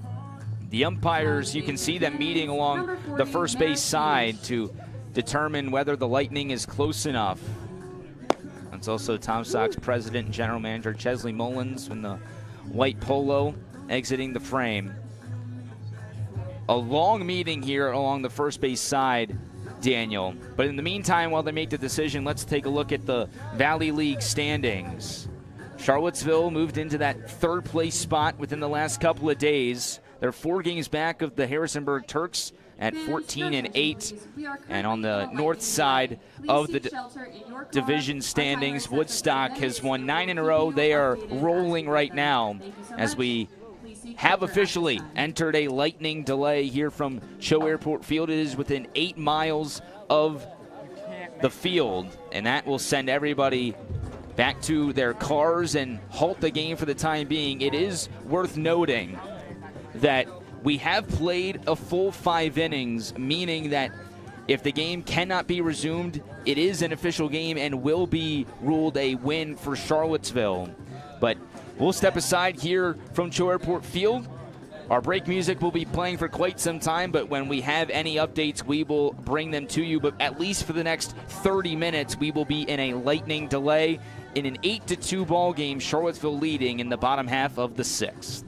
The umpires, you can see them meeting along the first base side to determine whether the Lightning is close enough. That's also Tom Sox president and general manager Chesley Mullins in the white polo exiting the frame. A long meeting here along the first base side, Daniel. But in the meantime, while they make the decision, let's take a look at the Valley League standings. Charlottesville moved into that third place spot within the last couple of days. They're 4 games back of the Harrisonburg Turks at 14-8. And on the north side of the division standings, Woodstock has won 9 in a row. They are rolling right now as we have officially entered a lightning delay here from CHO Airport Field. It is within 8 miles of the field, and that will send everybody back to their cars and halt the game for the time being. It is worth noting that we have played a full 5 innings, meaning that if the game cannot be resumed, it is an official game and will be ruled a win for Charlottesville. But we'll step aside here from CHO Airport Field. Our break music will be playing for quite some time, but when we have any updates, we will bring them to you. But at least for the next 30 minutes, we will be in a lightning delay in an 8-2 ball game, Charlottesville leading in the bottom half of the 6th.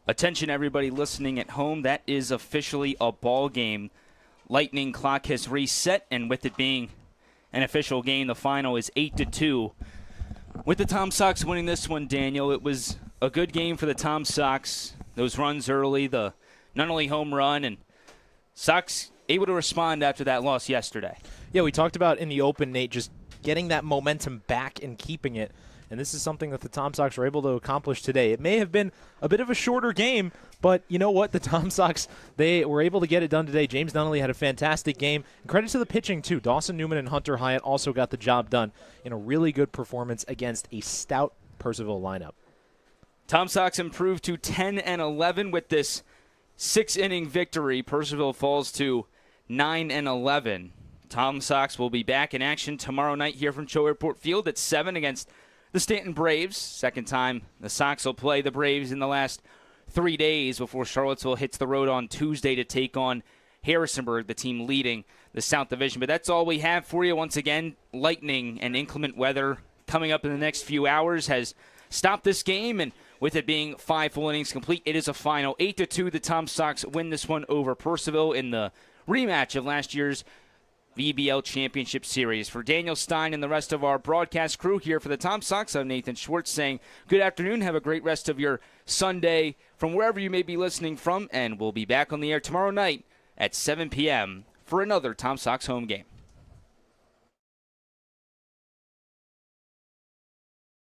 Attention everybody listening at home, that is officially a ball game. Lightning clock has reset, and with it being an official game, the final is 8-2. With the Tom Sox winning this one, Daniel, it was a good game for the Tom Sox. Those runs early, the not only home run, and Sox able to respond after that loss yesterday. Yeah, we talked about in the open, Nate, just getting that momentum back and keeping it. And this is something that the Tom Sox were able to accomplish today. It may have been a bit of a shorter game, but you know what? The Tom Sox, they were able to get it done today. James Nunnally had a fantastic game. And credit to the pitching, too. Dawson Newman and Hunter Hyatt also got the job done in a really good performance against a stout Purcellville lineup. Tom Sox improved to 10-11 with this 6-inning victory. Purcellville falls to 9-11. Tom Sox will be back in action tomorrow night here from CHO Airport Field at 7 against the Stanton Braves. Second time the Sox will play the Braves in the last 3 days before Charlottesville hits the road on Tuesday to take on Harrisonburg, the team leading the South Division. But that's all we have for you. Once again, lightning and inclement weather coming up in the next few hours has stopped this game, and with it being 5 full innings complete, it is a final 8-2. The Tom Sox win this one over Purcellville in the rematch of last year's VBL Championship Series. For Daniel Stein and the rest of our broadcast crew here for the Tom Sox, I'm Nathan Schwartz saying good afternoon. Have a great rest of your Sunday from wherever you may be listening from, and we'll be back on the air tomorrow night at 7 p.m. for another Tom Sox home game.